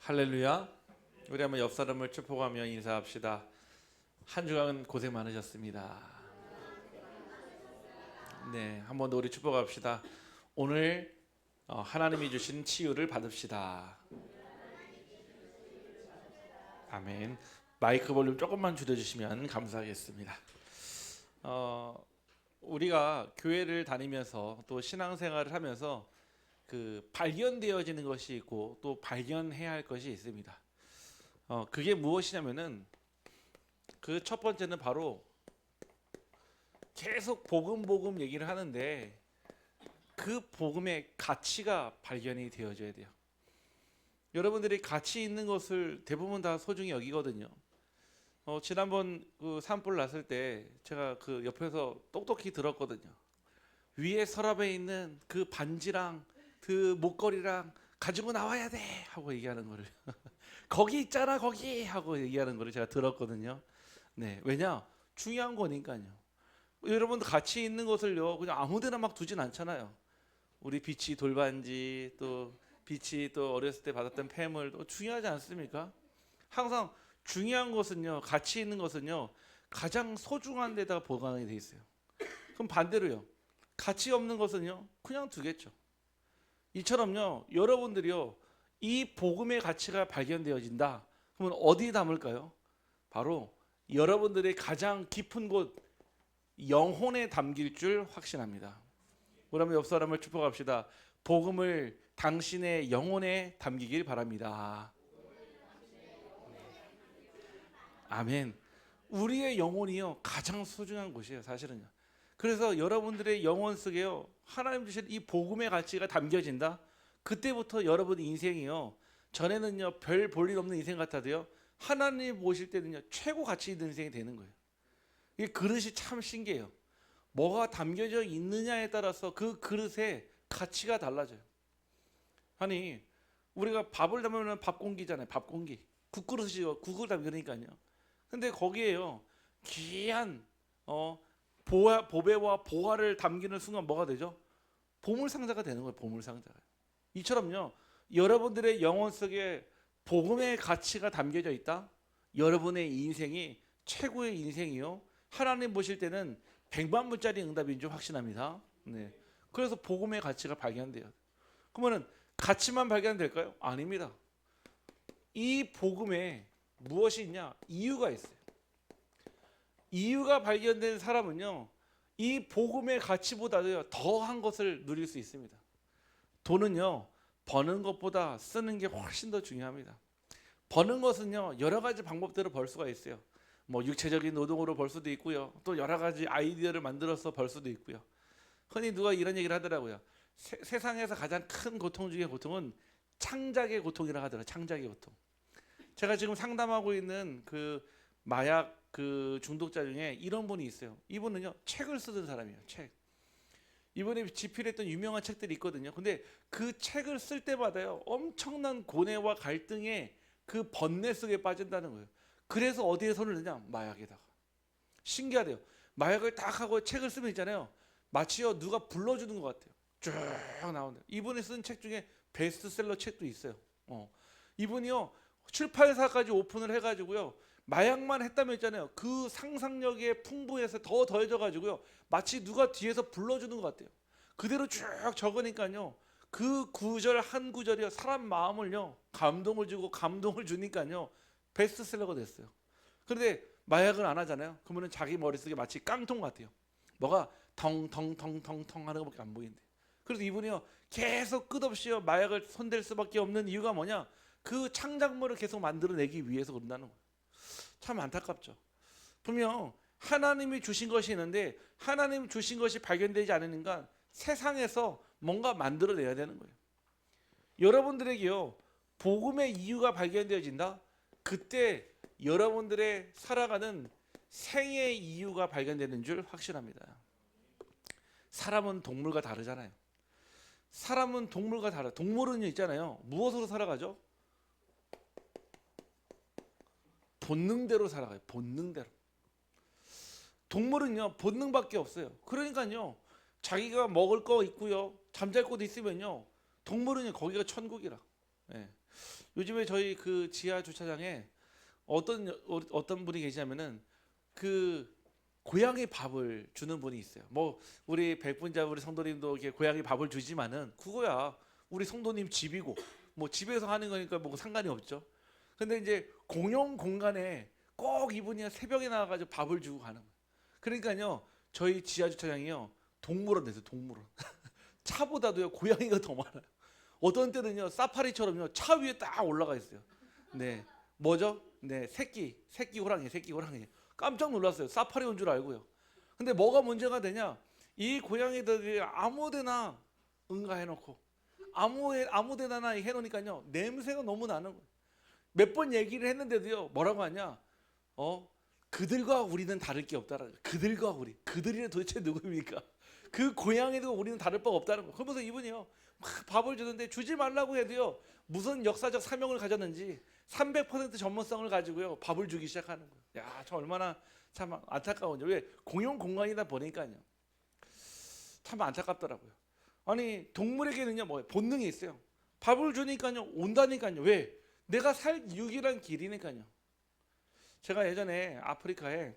할렐루야. 우리 한번 옆 사람을 축복하며 인사합시다. 한 주간 고생 많으셨습니다. 네, 한 번 더 우리 축복합시다. 오늘 하나님이 주신 치유를 받읍시다. 아멘. 마이크 볼륨 조금만 줄여주시면 감사하겠습니다. 우리가 교회를 다니면서 또 신앙생활을 하면서 발견되어지는 것이 있고 또 발견해야 할 것이 있습니다. 그게 무엇이냐면은 그 첫 번째는 바로 계속 복음 얘기를 하는데 그 복음의 가치가 발견이 되어져야 돼요. 여러분들이 가치 있는 것을 대부분 다 소중히 여기거든요. 지난번 그 산불 났을 때 제가 그 옆에서 똑똑히 들었거든요. 위에 서랍에 있는 그 반지랑 그 목걸이랑 가지고 나와야 돼 하고 얘기하는 거를 거기 있잖아 거기 하고 얘기하는 거를 제가 들었거든요. 네, 왜냐? 중요한 거니까요. 여러분도 가치 있는 것을요 그냥 아무데나 막 두진 않잖아요. 우리 비치 돌반지 또 비치 또 어렸을 때 받았던 폐물도 중요하지 않습니까? 항상 중요한 것은요, 가치 있는 것은요 가장 소중한 데다가 보관이 돼 있어요. 그럼 반대로요, 가치 없는 것은요 그냥 두겠죠. 이처럼요 여러분들이요 이 복음의 가치가 발견되어진다. 그러면 어디에 담을까요? 바로 여러분들의 가장 깊은 곳 영혼에 담길 줄 확신합니다. 그러면 옆 사람을 축복합시다. 복음을 당신의 영혼에 담기길 바랍니다. 아멘. 우리의 영혼이요 가장 소중한 곳이에요, 사실은요. 그래서 여러분들의 영혼 속에요 하나님 주신 이 복음의 가치가 담겨진다. 그때부터 여러분 인생이요 전에는요 별 볼 일 없는 인생 같아도요 하나님 보실 때는요 최고 가치 있는 인생이 되는 거예요. 이 그릇이 참 신기해요. 뭐가 담겨져 있느냐에 따라서 그 그릇의 가치가 달라져요. 아니 우리가 밥을 담으면 밥 공기잖아요. 밥 공기. 국그릇이요. 국을 담그니까요. 근데 거기에요 귀한 보배와 보화를 담기는 순간 뭐가 되죠? 보물상자가 되는 거예요. 보물상자가. 이처럼요 여러분들의 영혼 속에 복음의 가치가 담겨져 있다. 여러분의 인생이 최고의 인생이요 하나님 보실 때는 100만 불짜리 응답인 줄 확신합니다. 네. 그래서 복음의 가치가 발견돼요. 그러면은 가치만 발견될까요? 아닙니다. 이 복음에 무엇이 있냐? 이유가 있어요. 이유가 발견된 사람은요 이 복음의 가치보다도 더한 것을 누릴 수 있습니다. 돈은요 버는 것보다 쓰는 게 훨씬 더 중요합니다. 버는 것은요 여러 가지 방법대로 벌 수가 있어요. 뭐 육체적인 노동으로 벌 수도 있고요. 또 여러 가지 아이디어를 만들어서 벌 수도 있고요. 흔히 누가 이런 얘기를 하더라고요. 세상에서 가장 큰 고통 중에 고통은 창작의 고통이라고 하더라고요. 창작의 고통. 제가 지금 상담하고 있는 그 마약 그 중독자 중에 이런 분이 있어요. 이분은요 책을 쓰던 사람이에요. 책. 이분이 집필했던 유명한 책들이 있거든요. 근데 그 책을 쓸 때마다요 엄청난 고뇌와 갈등의 그 번뇌 속에 빠진다는 거예요. 그래서 어디에 손을 넣냐? 마약에다가. 신기하대요. 마약을 딱 하고 책을 쓰면 있잖아요. 마치요 누가 불러주는 것 같아요. 쭉 나온다. 이분이 쓴 책 중에 베스트셀러 책도 있어요. 이분이요 출판사까지 오픈을 해가지고요 마약만 했다면 있잖아요. 그 상상력에 풍부해서 더 더해져가지고요 마치 누가 뒤에서 불러주는 것 같아요. 그대로 쭉 적으니까요 그 구절 한 구절이요 사람 마음을요 감동을 주고 감동을 주니까요 베스트셀러가 됐어요. 그런데 마약을 안 하잖아요. 그러면 자기 머릿속에 마치 깡통 같아요. 뭐가 텅텅텅텅텅 하는 것밖에 안 보이는데. 그래서 이분이요 계속 끝없이요 마약을 손댈 수밖에 없는 이유가 뭐냐? 그 창작물을 계속 만들어내기 위해서 그런다는 거예요. 참 안타깝죠. 분명 하나님이 주신 것이 있는데 하나님 주신 것이 발견되지 않으니까 세상에서 뭔가 만들어내야 되는 거예요. 여러분들에게요 복음의 이유가 발견되어진다. 그때 여러분들의 살아가는 생의 이유가 발견되는 줄 확신합니다. 사람은 동물과 다르잖아요. 사람은 동물과 다르. 동물은 있잖아요. 무엇으로 살아가죠? 본능대로 살아가요. 본능대로. 동물은요 본능밖에 없어요. 그러니까요 자기가 먹을 거 있고요 잠잘 곳 있으면요 동물은요 거기가 천국이라. 예. 요즘에 저희 그 지하 주차장에 어떤 분이 계시냐면은 그 고양이 밥을 주는 분이 있어요. 뭐 우리 백분자 우리 성도님도 이렇게 고양이 밥을 주지만은 그거야 우리 성도님 집이고 뭐 집에서 하는 거니까 뭐 상관이 없죠. 근데 이제 공용 공간에 꼭 이분이 새벽에 나와가지고 밥을 주고 가는 거예요. 그러니까요 저희 지하 주차장이요 동물원 됐어요. 동물원. 차보다도요 고양이가 더 많아요. 어떤 때는요 사파리처럼요 차 위에 딱 올라가 있어요. 네, 뭐죠? 네, 새끼 호랑이, 새끼 호랑이. 깜짝 놀랐어요. 사파리 온 줄 알고요. 근데 뭐가 문제가 되냐? 이 고양이들이 아무데나 응가해놓고 아무데나 해놓으니까요 냄새가 너무 나는 거예요. 몇 번 얘기를 했는데도요 뭐라고 하냐? 그들과 우리는 다를 게 없다라는 거예요. 그들과 우리, 그들이 도대체 누구입니까? 그 고양이도 우리는 다를 바가 없다는 거예요. 그러면서 이분이요 막 밥을 주는데 주지 말라고 해도요 무슨 역사적 사명을 가졌는지 300% 전문성을 가지고요 밥을 주기 시작하는 거예요. 야, 저 얼마나 참 안타까운지. 왜 공용 공간이다 보니까요 참 안타깝더라고요. 아니 동물에게는요 뭐 본능이 있어요. 밥을 주니까요 온다니까요. 왜? 내가 살 유일한 길이니까요. 제가 예전에 아프리카에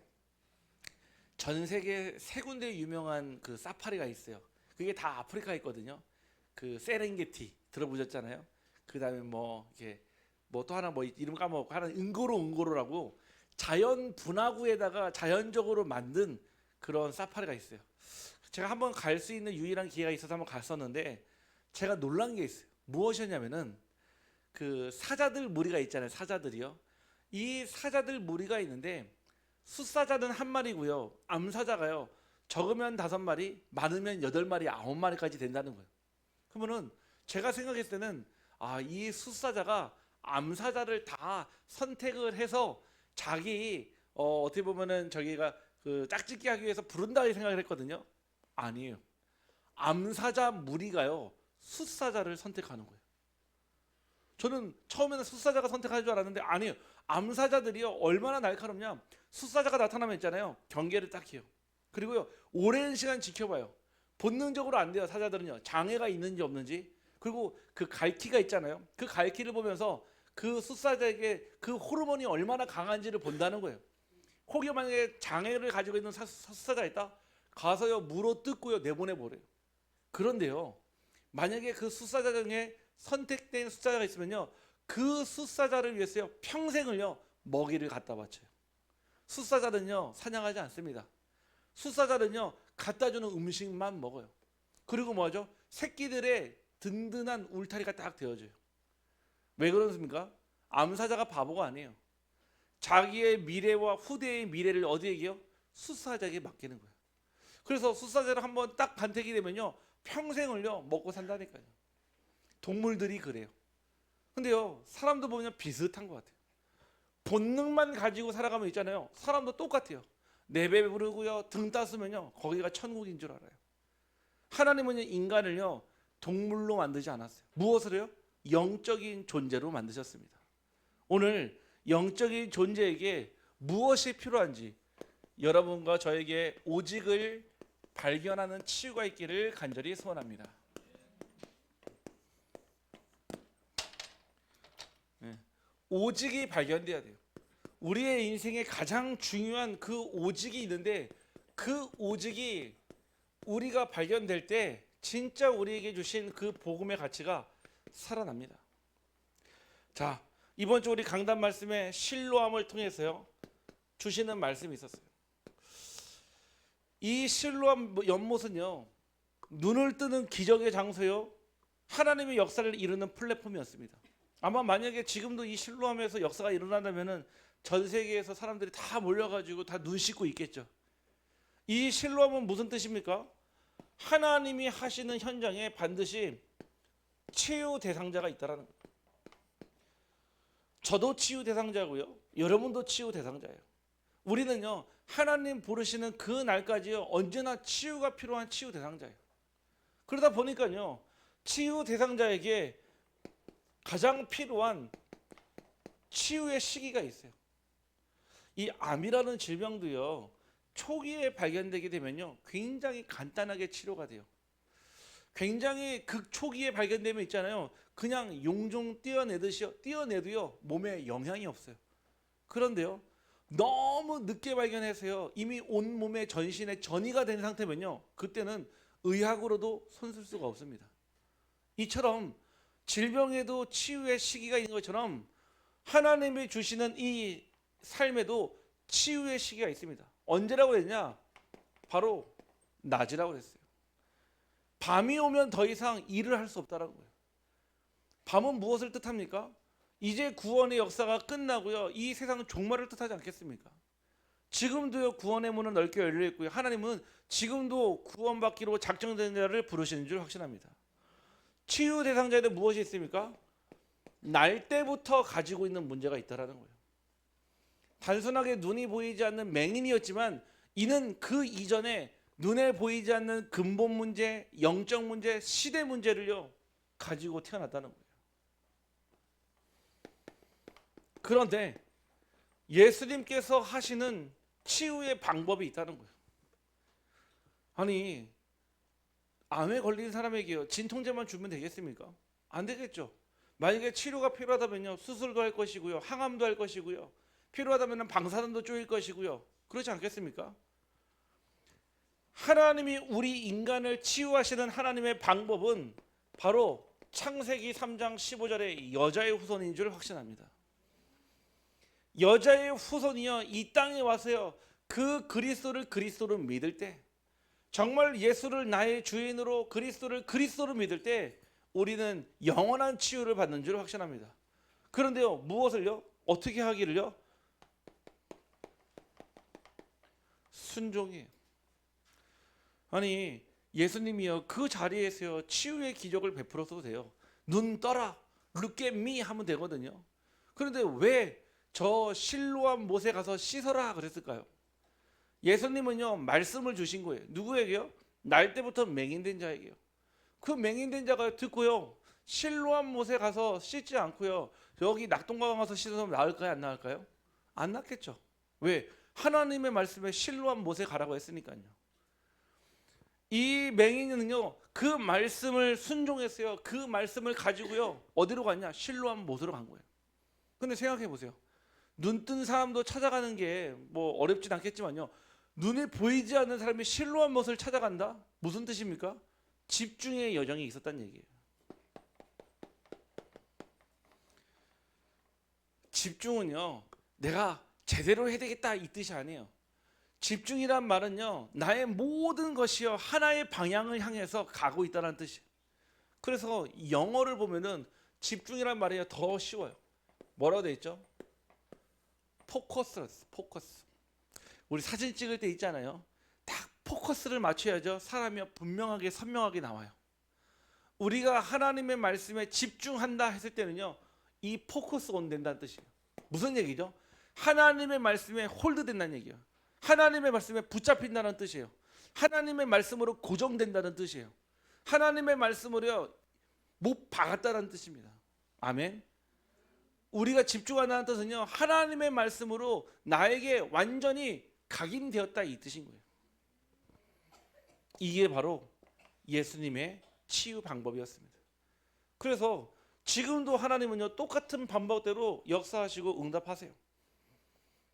전 세계 세 군데 유명한 그 사파리가 있어요. 그게 다 아프리카에 있거든요. 그 세렝게티 들어보셨잖아요. 그다음에 뭐 이렇게 뭐 또 하나 뭐 이름 까먹고 하나 응고로라고 자연 분화구에다가 자연적으로 만든 그런 사파리가 있어요. 제가 한번 갈 수 있는 유일한 기회가 있어서 한번 갔었는데 제가 놀란 게 있어요. 무엇이었냐면은 그 사자들 무리가 있잖아요. 사자들이요. 이 사자들 무리가 있는데 숫사자는 한 마리고요. 암사자가요. 적으면 5마리, 많으면 8마리, 9마리까지 된다는 거예요. 그러면은 제가 생각했을 때는 이 숫사자가 암사자를 다 선택을 해서 자기 어떻게 보면은 저기가 그 짝짓기 하기 위해서 부른다 이 생각을 했거든요. 아니에요. 암사자 무리가요. 숫사자를 선택하는 거예요. 저는 처음에는 숫사자가 선택할 줄 알았는데 아니에요. 암사자들이요 얼마나 날카롭냐. 숫사자가 나타나면 있잖아요. 경계를 딱 해요. 그리고요 오랜 시간 지켜봐요. 본능적으로 안 돼요. 사자들은요 장애가 있는지 없는지. 그리고 그 갈퀴가 있잖아요. 그 갈퀴를 보면서 그 숫사자에게 그 호르몬이 얼마나 강한지를 본다는 거예요. 혹여 만약에 장애를 가지고 있는 숫사자가 있다? 가서요 물어 뜯고요 내보내버려요. 그런데요 만약에 그 숫사자 중에 선택된 숫사자가 있으면요 그 숫사자를 위해서요 평생을요 먹이를 갖다 바쳐요. 숫사자는요 사냥하지 않습니다. 숫사자는요 갖다 주는 음식만 먹어요. 그리고 뭐죠? 새끼들의 든든한 울타리가 딱 되어줘요. 왜 그렇습니까? 암사자가 바보가 아니에요. 자기의 미래와 후대의 미래를 어디에게요? 숫사자에게 맡기는 거예요. 그래서 숫사자를 한번 딱 간택이 되면요 평생을요 먹고 산다니까요. 동물들이 그래요. 근데요 사람도 보면 비슷한 것 같아요. 본능만 가지고 살아가면 있잖아요. 사람도 똑같아요. 내배 부르고요 등 따스면요 거기가 천국인 줄 알아요. 하나님은 인간을요 동물로 만들지 않았어요. 무엇을 해요? 영적인 존재로 만드셨습니다. 오늘 영적인 존재에게 무엇이 필요한지 여러분과 저에게 오직을 발견하는 치유가 있기를 간절히 소원합니다. 오직이 발견돼야 돼요. 우리의 인생에 가장 중요한 그 오직이 있는데 그 오직이 우리가 발견될 때 진짜 우리에게 주신 그 복음의 가치가 살아납니다. 자, 이번 주 우리 강단 말씀에 실로암을 통해서요 주시는 말씀이 있었어요. 이 실로암 연못은요 눈을 뜨는 기적의 장소요 하나님의 역사를 이루는 플랫폼이었습니다. 아마 만약에 지금도 이 실로암에서 역사가 일어난다면은 전 세계에서 사람들이 다 몰려가지고 다 눈 씻고 있겠죠. 이 실로암은 무슨 뜻입니까? 하나님이 하시는 현장에 반드시 치유 대상자가 있다라는 거예요. 저도 치유 대상자고요. 여러분도 치유 대상자예요. 우리는요 하나님 부르시는 그 날까지요 언제나 치유가 필요한 치유 대상자예요. 그러다 보니까요 치유 대상자에게 가장 필요한 치유의 시기가 있어요. 이 암이라는 질병도요 초기에 발견되게 되면요 굉장히 간단하게 치료가 돼요. 굉장히 극초기에 발견되면 있잖아요 그냥 용종 뛰어내도요 몸에 영향이 없어요. 그런데요 너무 늦게 발견해서요 이미 온 몸에 전신에 전이가 된 상태면요 그때는 의학으로도 손쓸 수가 없습니다. 이처럼 질병에도 치유의 시기가 있는 것처럼 하나님이 주시는 이 삶에도 치유의 시기가 있습니다. 언제라고 했냐? 바로 낮이라고 그랬어요. 밤이 오면 더 이상 일을 할 수 없다는 거예요. 밤은 무엇을 뜻합니까? 이제 구원의 역사가 끝나고요. 이 세상은 종말을 뜻하지 않겠습니까? 지금도요 구원의 문은 넓게 열려 있고요. 하나님은 지금도 구원받기로 작정된 자를 부르시는 줄 확신합니다. 치유 대상자에는 무엇이 있습니까? 날 때부터 가지고 있는 문제가 있다라는 거예요. 단순하게 눈이 보이지 않는 맹인이었지만 이는 그 이전에 눈에 보이지 않는 근본 문제, 영적 문제, 시대 문제를요 가지고 태어났다는 거예요. 그런데 예수님께서 하시는 치유의 방법이 있다는 거예요. 아니 암에 걸린 사람에게요 진통제만 주면 되겠습니까? 안 되겠죠. 만약에 치료가 필요하다면요 수술도 할 것이고요 항암도 할 것이고요 필요하다면 방사선도 쪼일 것이고요 그렇지 않겠습니까? 하나님이 우리 인간을 치유하시는 하나님의 방법은 바로 창세기 3장 15절의 여자의 후손인 줄 확신합니다. 여자의 후손이요 이 땅에 와서요 그 그리스도를 믿을 때 정말 예수를 나의 주인으로 그리스도를 믿을 때 우리는 영원한 치유를 받는 줄 확신합니다. 그런데요 무엇을요? 어떻게 하기를요? 순종이에요. 아니 예수님이요 그 자리에서요 치유의 기적을 베풀어도 돼요. 눈 떠라 look at me 하면 되거든요. 그런데 왜 저 실로암 못에 가서 씻어라 그랬을까요? 예수님은요 말씀을 주신 거예요. 누구에게요? 날 때부터 맹인된 자에게요. 그 맹인된 자가 듣고요 실로암 못에 가서 씻지 않고요 여기 낙동강 가서 씻으면 나을까요? 안 나을까요? 안 낫겠죠. 왜? 하나님의 말씀에 실로암 못에 가라고 했으니까요. 이 맹인은요 그 말씀을 순종했어요. 그 말씀을 가지고요 어디로 갔냐? 실로암 못으로 간 거예요. 근데 생각해 보세요. 눈 뜬 사람도 찾아가는 게 뭐 어렵진 않겠지만요 눈에 보이지 않는 사람이 실로암 못을 찾아간다? 무슨 뜻입니까? 집중의 여정이 있었다는 얘기예요. 집중은요 내가 제대로 해야 되겠다 이 뜻이 아니에요. 집중이란 말은요 나의 모든 것이요 하나의 방향을 향해서 가고 있다는 뜻이에요. 그래서 영어를 보면은 집중이란 말이 더 쉬워요. 뭐라고 돼 있죠? 포커스. 우리 사진 찍을 때 있잖아요. 딱 포커스를 맞춰야죠 사람이 분명하게 선명하게 나와요. 우리가 하나님의 말씀에 집중한다 했을 때는요 이 포커스 온 된다는 뜻이에요. 무슨 얘기죠? 하나님의 말씀에 홀드 된다는 얘기예요. 하나님의 말씀에 붙잡힌다는 뜻이에요. 하나님의 말씀으로 고정된다는 뜻이에요. 하나님의 말씀으로요 못 박았다는 뜻입니다. 아멘. 우리가 집중한다는 뜻은요 하나님의 말씀으로 나에게 완전히 각인되었다 이 뜻인 거예요. 이게 바로 예수님의 치유 방법이었습니다. 그래서 지금도 하나님은요 똑같은 방법대로 역사하시고 응답하세요.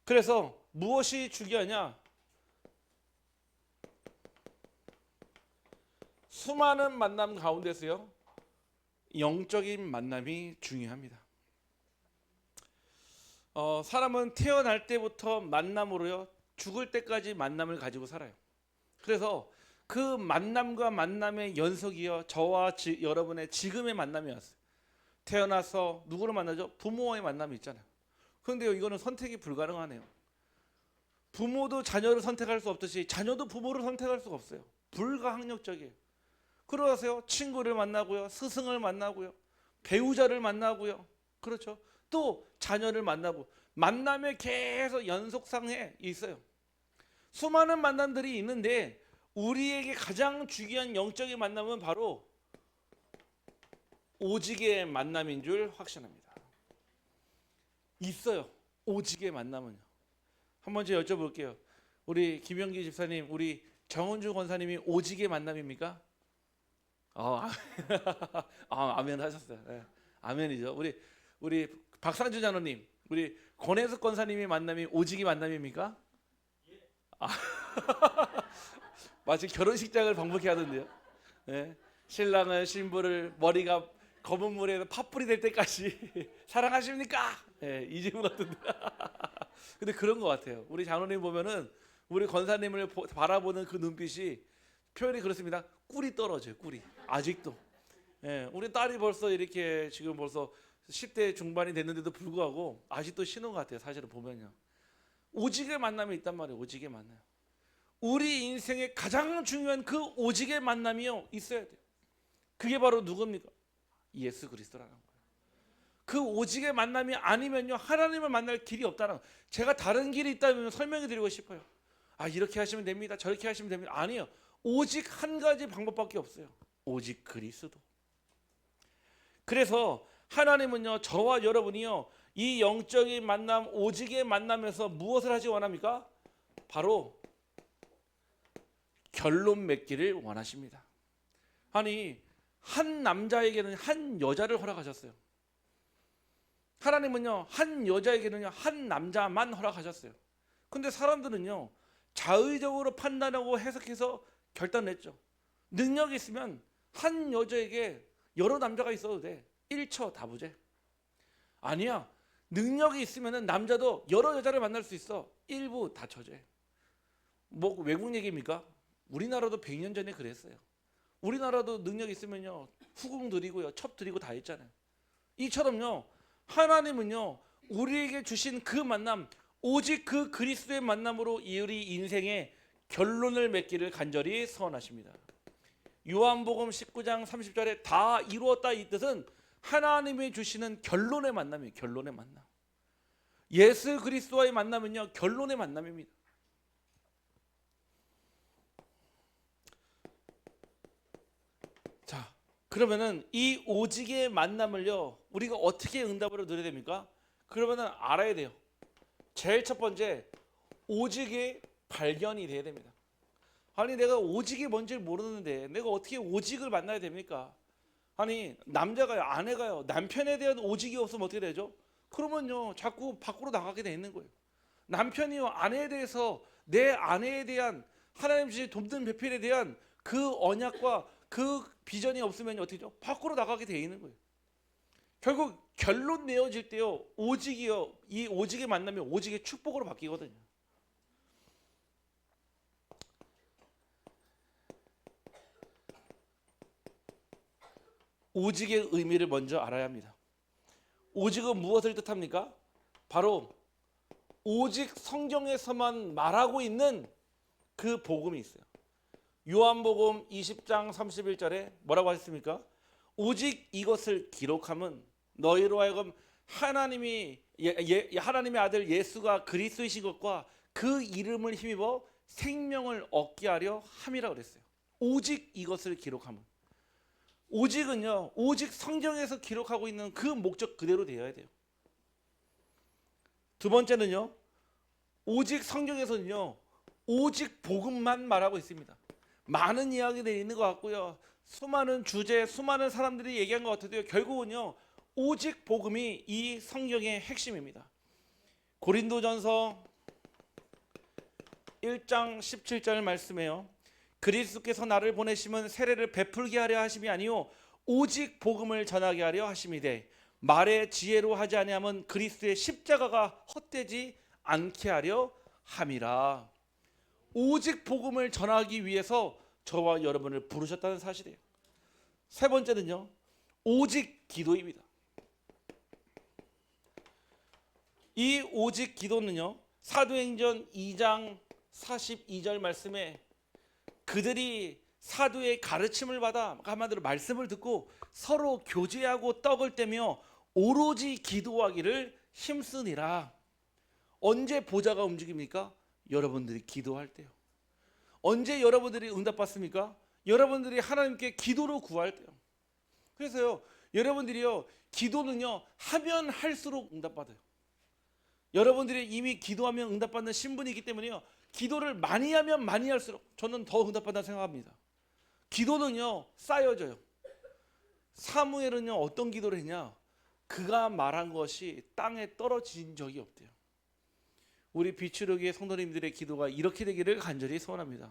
그래서 무엇이 중요하냐? 수많은 만남 가운데서요 영적인 만남이 중요합니다. 사람은 태어날 때부터 만남으로요 죽을 때까지 만남을 가지고 살아요. 그래서 그 만남과 만남의 연속이요 저와 여러분의 지금의 만남이었어요. 태어나서 누구를 만나죠? 부모와의 만남이 있잖아요. 그런데요 이거는 선택이 불가능하네요. 부모도 자녀를 선택할 수 없듯이 자녀도 부모를 선택할 수가 없어요. 불가항력적이에요. 그러세요 친구를 만나고요 스승을 만나고요 배우자를 만나고요 그렇죠. 또 자녀를 만나고 만남에 계속 연속상에 있어요. 수많은 만남들이 있는데 우리에게 가장 중요한 영적인 만남은 바로 오직의 만남인 줄 확신합니다. 있어요. 오직의 만남은요. 한번 제가 여쭤볼게요. 우리 김영기 집사님, 우리 정은주 권사님이 오직의 만남입니까? 아, 아멘 하셨어요. 네. 아멘이죠. 우리 박상주 장로님, 우리 권혜숙 권사님의 만남이 오직이 만남입니까? 아, 마치 결혼식장을 방문케 하던데요. 네. 신랑은 신부를 머리가 검은 물에 팥불이 될 때까지 사랑하십니까? 네, 이 질문 같은데. 근데 그런 것 같아요. 우리 장로님 보면은 우리 권사님을 바라보는 그 눈빛이 표현이 그렇습니다. 꿀이 떨어져요. 꿀이 아직도. 예, 우리 딸이 벌써 이렇게 지금 벌써 10대 중반이 됐는데도 불구하고 아직도 신혼 같아요. 사실은 보면요. 오직의 만남이 있단 말이에요. 오직의 만남. 우리 인생의 가장 중요한 그 오직의 만남이요 있어야 돼요. 그게 바로 누굽니까? 예수 그리스도라는 거예요. 그 오직의 만남이 아니면요 하나님을 만날 길이 없다는 거예요. 제가 다른 길이 있다면 설명해 드리고 싶어요. 아 이렇게 하시면 됩니다. 저렇게 하시면 됩니다. 아니요. 오직 한 가지 방법밖에 없어요. 오직 그리스도. 그래서 하나님은요 저와 여러분이요 이 영적인 만남 오직의 만남에서 무엇을 하지 원합니까? 바로 결론 맺기를 원하십니다. 아니 한 남자에게는 한 여자를 허락하셨어요. 하나님은요 한 여자에게는요 한 남자만 허락하셨어요. 근데 사람들은요 자의적으로 판단하고 해석해서 결단했죠. 능력이 있으면 한 여자에게 여러 남자가 있어도 돼. 일처다부제. 아니야. 능력이 있으면 남자도 여러 여자를 만날 수 있어. 일부다처제. 뭐 외국 얘기입니까? 우리나라도 100년 전에 그랬어요. 우리나라도 능력 있으면요 후궁 드리고요 첩 드리고 다 했잖아요. 이처럼요 하나님은요 우리에게 주신 그 만남 오직 그 그리스도의 만남으로 우리 인생의 결론을 맺기를 간절히 소원하십니다. 요한복음 19장 30절에 다 이루었다 이 뜻은 하나님이 주시는 결론의 만남이에요. 결론의 만남. 예수 그리스도와의 만남은요 결론의 만남입니다. 자, 그러면은 이 오직의 만남을요 우리가 어떻게 응답을 드려야 됩니까? 그러면은 알아야 돼요. 제일 첫 번째 오직의 발견이 돼야 됩니다. 아니 내가 오직이 뭔지 모르는데 내가 어떻게 오직을 만나야 됩니까? 아니 남자가요 아내가요 남편에 대한 오직이 없으면 어떻게 되죠? 그러면요 자꾸 밖으로 나가게 돼 있는 거예요. 남편이요 아내에 대해서 내 아내에 대한 하나님 주신 돕는 배필에 대한 그 언약과 그 비전이 없으면 어떻게 되죠? 밖으로 나가게 돼 있는 거예요. 결국 결론 내어질 때요 오직이요 이 오직의 만남이 오직의 축복으로 바뀌거든요. 오직의 의미를 먼저 알아야 합니다. 오직은 무엇을 뜻합니까? 바로 오직 성경에서만 말하고 있는 그 복음이 있어요. 요한복음 20장 31절에 뭐라고 하셨습니까? 오직 이것을 기록함은 너희로 하여금 하나님의 아들 예수가 그리스도이신 것과 그 이름을 힘입어 생명을 얻게 하려 함이라고 그랬어요. 오직 이것을 기록함은. 오직은요 오직 성경에서 기록하고 있는 그 목적 그대로 되어야 돼요. 두 번째는요 오직 성경에서는요 오직 복음만 말하고 있습니다. 많은 이야기들이 있는 것 같고요 수많은 주제 수많은 사람들이 얘기한 것 같아도요 결국은요 오직 복음이 이 성경의 핵심입니다. 고린도전서 1장 17절 말씀에요 그리스도께서 나를 보내심은 세례를 베풀게 하려 하심이 아니요 오직 복음을 전하게 하려 하심이되 말의 지혜로 하지 아니함은 그리스도의 십자가가 헛되지 않게 하려 함이라. 오직 복음을 전하기 위해서 저와 여러분을 부르셨다는 사실이에요. 세 번째는요 오직 기도입니다. 이 오직 기도는요 사도행전 2장 42절 말씀에 그들이 사도의 가르침을 받아 한마디로 말씀을 듣고 서로 교제하고 떡을 떼며 오로지 기도하기를 힘쓰니라. 언제 보좌가 움직입니까? 여러분들이 기도할 때요. 언제 여러분들이 응답받습니까? 여러분들이 하나님께 기도로 구할 때요. 그래서요 여러분들이요 기도는요 하면 할수록 응답받아요. 여러분들이 이미 기도하면 응답받는 신분이기 때문에요 기도를 많이 하면 많이 할수록 저는 더 응답받는다 생각합니다. 기도는요 쌓여져요. 사무엘은요 어떤 기도를 했냐? 그가 말한 것이 땅에 떨어진 적이 없대요. 우리 비추르기의 성도님들의 기도가 이렇게 되기를 간절히 소원합니다.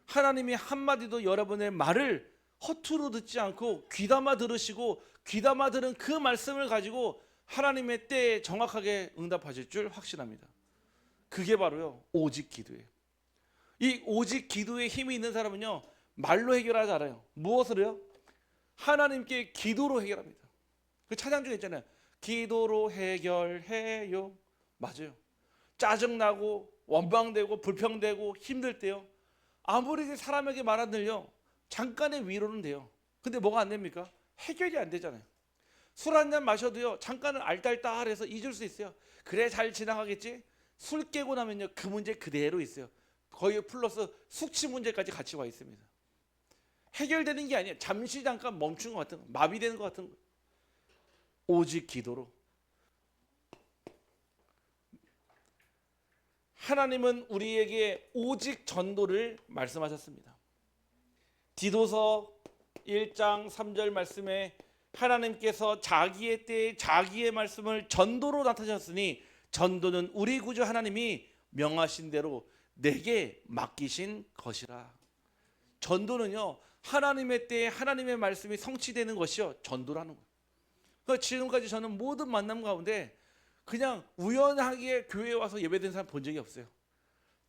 하나님이 한마디도 여러분의 말을 허투루 듣지 않고 귀담아 들으시고 귀담아 들은 그 말씀을 가지고 하나님의 때에 정확하게 응답하실 줄 확신합니다. 그게 바로요 오직 기도예요. 이 오직 기도에 힘이 있는 사람은요 말로 해결하지 않아요. 무엇으로요? 하나님께 기도로 해결합니다. 그 찬양 중에 있잖아요. 기도로 해결해요. 맞아요. 짜증나고 원망되고 불평되고 힘들 때요 아무리 사람에게 말 안 들려 잠깐의 위로는 돼요. 근데 뭐가 안 됩니까? 해결이 안 되잖아요. 술 한 잔 마셔도요 잠깐은 알딸딸해서 잊을 수 있어요. 그래 잘 지나가겠지. 술 깨고 나면요 그 문제 그대로 있어요. 거의 플러스 숙취 문제까지 같이 와 있습니다. 해결되는 게 아니에요. 잠시 잠깐 멈춘 것 같은 거, 마비되는 것 같은 거. 오직 기도로. 하나님은 우리에게 오직 전도를 말씀하셨습니다. 디도서 1장 3절 말씀에 하나님께서 자기의 때에 자기의 말씀을 전도로 나타내셨으니 전도는 우리 구주 하나님이 명하신 대로 내게 맡기신 것이라. 전도는요 하나님의 때에 하나님의 말씀이 성취되는 것이요 전도라는 거예요. 그러니까 지금까지 저는 모든 만남 가운데 그냥 우연하게 교회에 와서 예배드린 사람 본 적이 없어요.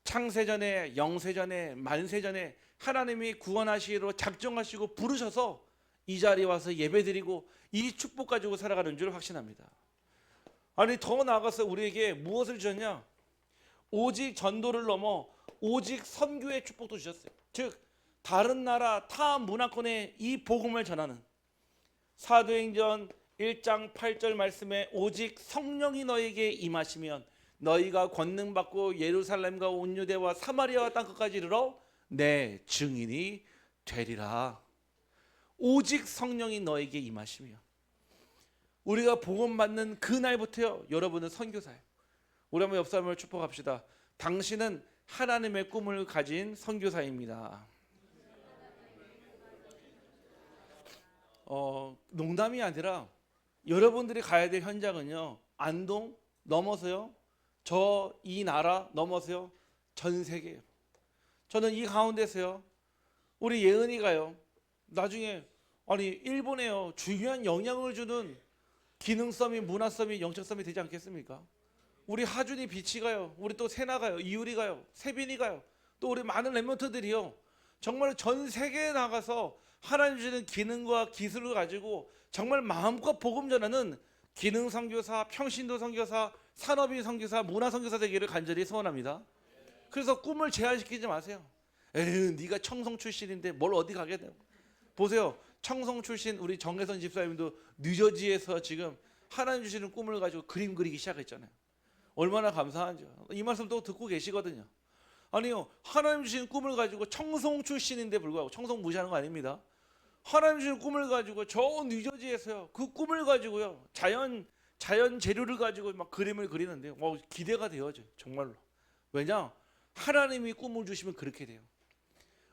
창세전에 영세전에 만세전에 하나님이 구원하시기로 작정하시고 부르셔서 이 자리에 와서 예배드리고 이 축복 가지고 살아가는 줄 확신합니다. 아니 더 나아가서 우리에게 무엇을 주셨냐? 오직 전도를 넘어 오직 선교의 축복도 주셨어요. 즉 다른 나라 타 문화권에 이 복음을 전하는 사도행전 1장 8절 말씀에 오직 성령이 너에게 임하시면 너희가 권능 받고 예루살렘과 온 유대와 사마리아와 땅끝까지 이르러 내 증인이 되리라. 오직 성령이 너에게 임하시며 우리가 복음 받는 그날부터요 여러분은 선교사예요. 우리 한번 옆 사람을 축복합시다. 당신은 하나님의 꿈을 가진 선교사입니다. 농담이 아니라 여러분들이 가야 될 현장은요 안동 넘어서요 저 이 나라 넘어서요 전 세계예요. 저는 이 가운데서요 우리 예은이가요 나중에 아니 일본에요 중요한 영향을 주는 기능섬이 문화섬이 영적섬이 되지 않겠습니까? 우리 하준이 비치가요 우리 또 세나가요 이유리가요 세빈이가요 또 우리 많은 랩런트들이요 정말 전 세계에 나가서 하나님 주시는 기능과 기술을 가지고 정말 마음껏 복음 전하는 기능 선교사, 평신도 선교사, 산업인 선교사, 문화 선교사 되기를 간절히 소원합니다. 그래서 꿈을 제한시키지 마세요. 에휴, 네가 청송 출신인데 뭘 어디 가게 돼요? 보세요. 청송 출신 우리 정혜선 집사님도 뉴저지에서 지금 하나님 주시는 꿈을 가지고 그림 그리기 시작했잖아요. 얼마나 감사한지요. 이 말씀 또 듣고 계시거든요. 아니요, 하나님 주신 꿈을 가지고 청송 출신인데 불구하고 청송 무시하는 거 아닙니다. 하나님 주신 꿈을 가지고 저 뉴저지에서요 그 꿈을 가지고요 자연 재료를 가지고 막 그림을 그리는데요 기대가 되어져요 정말로. 왜냐? 하나님이 꿈을 주시면 그렇게 돼요.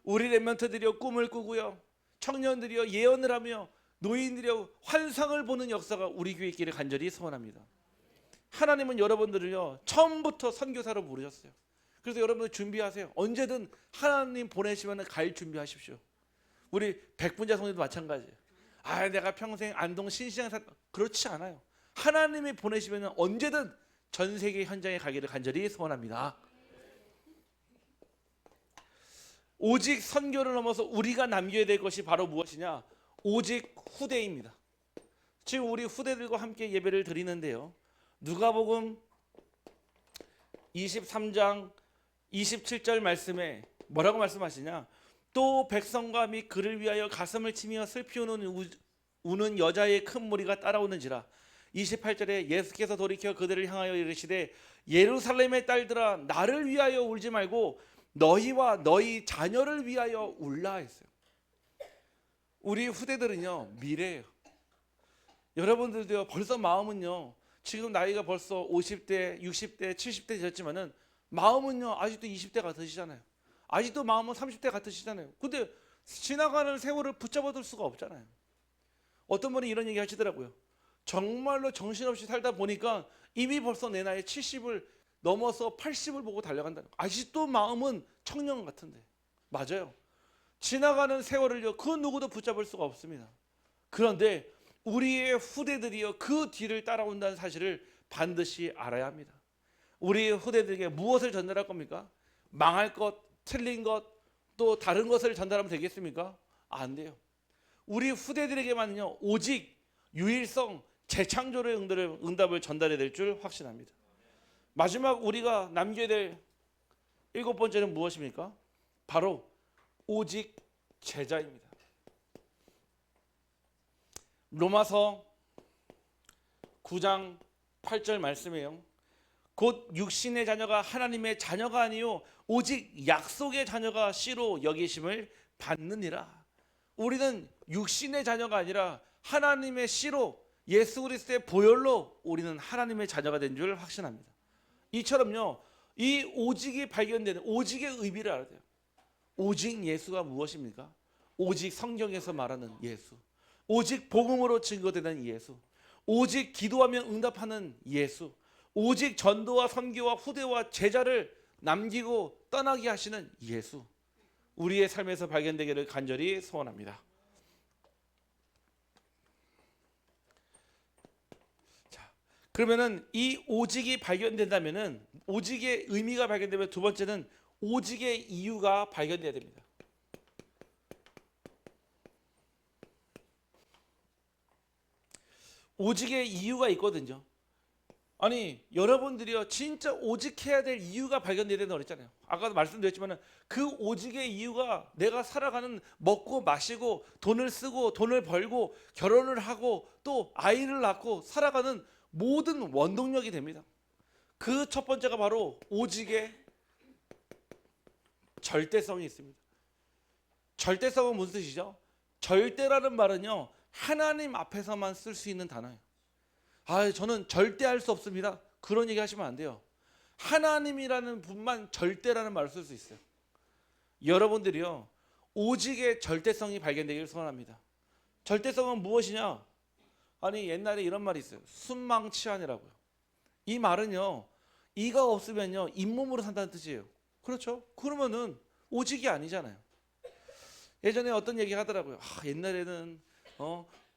우리 렘넌트들이요 꿈을 꾸고요 청년들이요 예언을 하며 노인들이요 환상을 보는 역사가 우리 교회에 있기를 간절히 소원합니다. 하나님은 여러분들을요 처음부터 선교사로 부르셨어요. 그래서 여러분들 준비하세요. 언제든 하나님 보내시면 갈 준비하십시오. 우리 백분자 성도도 마찬가지예요. 아, 내가 평생 안동 신시장 그렇지 않아요. 하나님이 보내시면 언제든 전 세계 현장에 가기를 간절히 소원합니다. 오직 선교를 넘어서 우리가 남겨야 될 것이 바로 무엇이냐? 오직 후대입니다. 지금 우리 후대들과 함께 예배를 드리는데요. 누가복음 23장 27절 말씀에 뭐라고 말씀하시냐? 또 백성과 및 그를 위하여 가슴을 치며 슬피 우는 여자의 큰 무리가 따라오는지라. 28절에 예수께서 돌이켜 그들을 향하여 이르시되 예루살렘의 딸들아 나를 위하여 울지 말고 너희와 너희 자녀를 위하여 울라 했어요. 우리 후대들은요 미래예요. 여러분들도요 벌써 마음은요 지금 나이가 벌써 50대 60대 70대 되셨지만은 마음은요 아직도 20대 같으시잖아요. 아직도 마음은 30대 같으시잖아요. 근데 지나가는 세월을 붙잡아둘 수가 없잖아요. 어떤 분이 이런 얘기 하시더라고요. 정말로 정신없이 살다 보니까 이미 벌써 내 나이 70을 넘어서 80을 보고 달려간다는 거. 아직도 마음은 청년 같은데. 맞아요. 지나가는 세월을요, 그 누구도 붙잡을 수가 없습니다. 그런데 우리의 후대들이요, 그 뒤를 따라온다는 사실을 반드시 알아야 합니다. 우리 후대들에게 무엇을 전달할 겁니까? 망할 것, 틀린 것, 또 다른 것을 전달하면 되겠습니까? 안 돼요. 우리 후대들에게만요, 오직 유일성, 재창조의 응답을 전달해야 될 줄 확신합니다. 마지막 우리가 남겨야 될 7번째는 무엇입니까? 바로 오직 제자입니다. 로마서 9장 8절 말씀이에요. 곧 육신의 자녀가 하나님의 자녀가 아니요 오직 약속의 자녀가 씨로 여기심을 받느니라. 우리는 육신의 자녀가 아니라 하나님의 씨로, 예수 그리스도의 보혈로 우리는 하나님의 자녀가 된 줄 확신합니다. 이처럼요, 이 오직이 발견되는 오직의 의미를 알아야 돼요. 오직 예수가 무엇입니까? 오직 성경에서 말하는 예수, 오직 복음으로 증거되는 예수, 오직 기도하면 응답하는 예수, 오직 전도와 선교와 후대와 제자를 남기고 떠나게 하시는 예수, 우리의 삶에서 발견되기를 간절히 소원합니다. 자, 그러면은 이 오직이 발견된다면은, 오직의 의미가 발견되면 두 번째는 오직의 이유가 발견돼야 됩니다. 오직의 이유가 있거든요. 아니, 여러분들이요, 진짜 오직해야 될 이유가 발견돼야 된다고 그랬잖아요. 아까도 말씀드렸지만 그 오직의 이유가 내가 살아가는, 먹고 마시고 돈을 쓰고 돈을 벌고 결혼을 하고 또 아이를 낳고 살아가는 모든 원동력이 됩니다. 그 첫 번째가 바로 오직의 절대성이 있습니다. 절대성은 무슨 뜻이죠? 절대라는 말은요, 하나님 앞에서만 쓸 수 있는 단어예요. 아, 저는 절대 할 수 없습니다. 그런 얘기 하시면 안 돼요. 하나님이라는 분만 절대라는 말을 쓸 수 있어요. 여러분들이요, 오직의 절대성이 발견되기를 소원합니다. 절대성은 무엇이냐? 아니, 옛날에 이런 말이 있어요. 순망치환이라고요. 이 말은요, 이가 없으면요, 잇몸으로 산다는 뜻이에요. 그렇죠? 그러면은 오직이 아니잖아요. 예전에 어떤 얘기 하더라고요. 옛날에는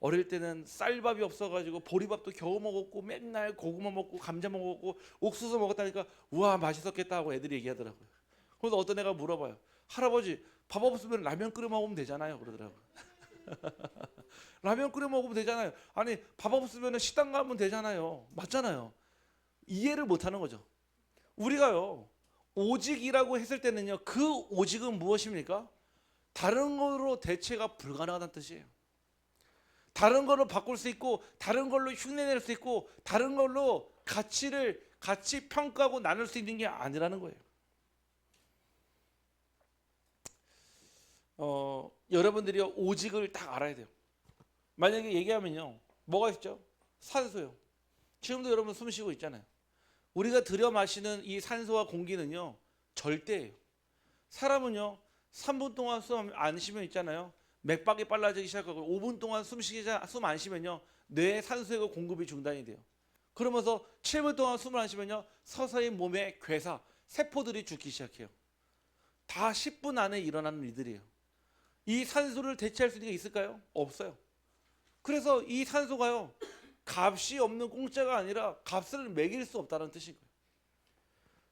어릴 때는 쌀밥이 없어가지고 보리밥도 겨우 먹었고 맨날 고구마 먹고 감자 먹었고 옥수수 먹었다니까 우와 맛있었겠다 하고 애들이 얘기하더라고요. 그래서 어떤 애가 물어봐요. 할아버지, 밥 없으면 라면 끓여 먹으면 되잖아요. 그러더라고요. 라면 끓여 먹으면 되잖아요. 아니, 밥 없으면 식당 가면 되잖아요. 맞잖아요. 이해를 못하는 거죠. 우리가요, 오직이라고 했을 때는요, 그 오직은 무엇입니까? 다른 거로 대체가 불가능하다는 뜻이에요. 다른 걸로 바꿀 수 있고, 다른 걸로 흉내낼 수 있고, 다른 걸로 같이 평가하고 나눌 수 있는 게 아니라는 거예요. 여러분들이 오직을 딱 알아야 돼요. 만약에 얘기하면요, 뭐가 있죠? 산소요. 지금도 여러분 숨 쉬고 있잖아요. 우리가 들여 마시는 이 산소와 공기는요, 절대예요. 사람은요, 3분 동안 숨 안 쉬면 있잖아요, 맥박이 빨라지기 시작하고 5분 동안 숨 안 쉬면요, 뇌에 산소의 공급이 중단이 돼요. 그러면서 7분 동안 숨을 안 쉬면요, 서서히 몸의 괴사, 세포들이 죽기 시작해요. 다 10분 안에 일어나는 일들이에요. 이 산소를 대체할 수 있는 게 있을까요? 없어요. 그래서 이 산소가요, 값이 없는 공짜가 아니라 값을 매길 수 없다는 뜻인 거예요.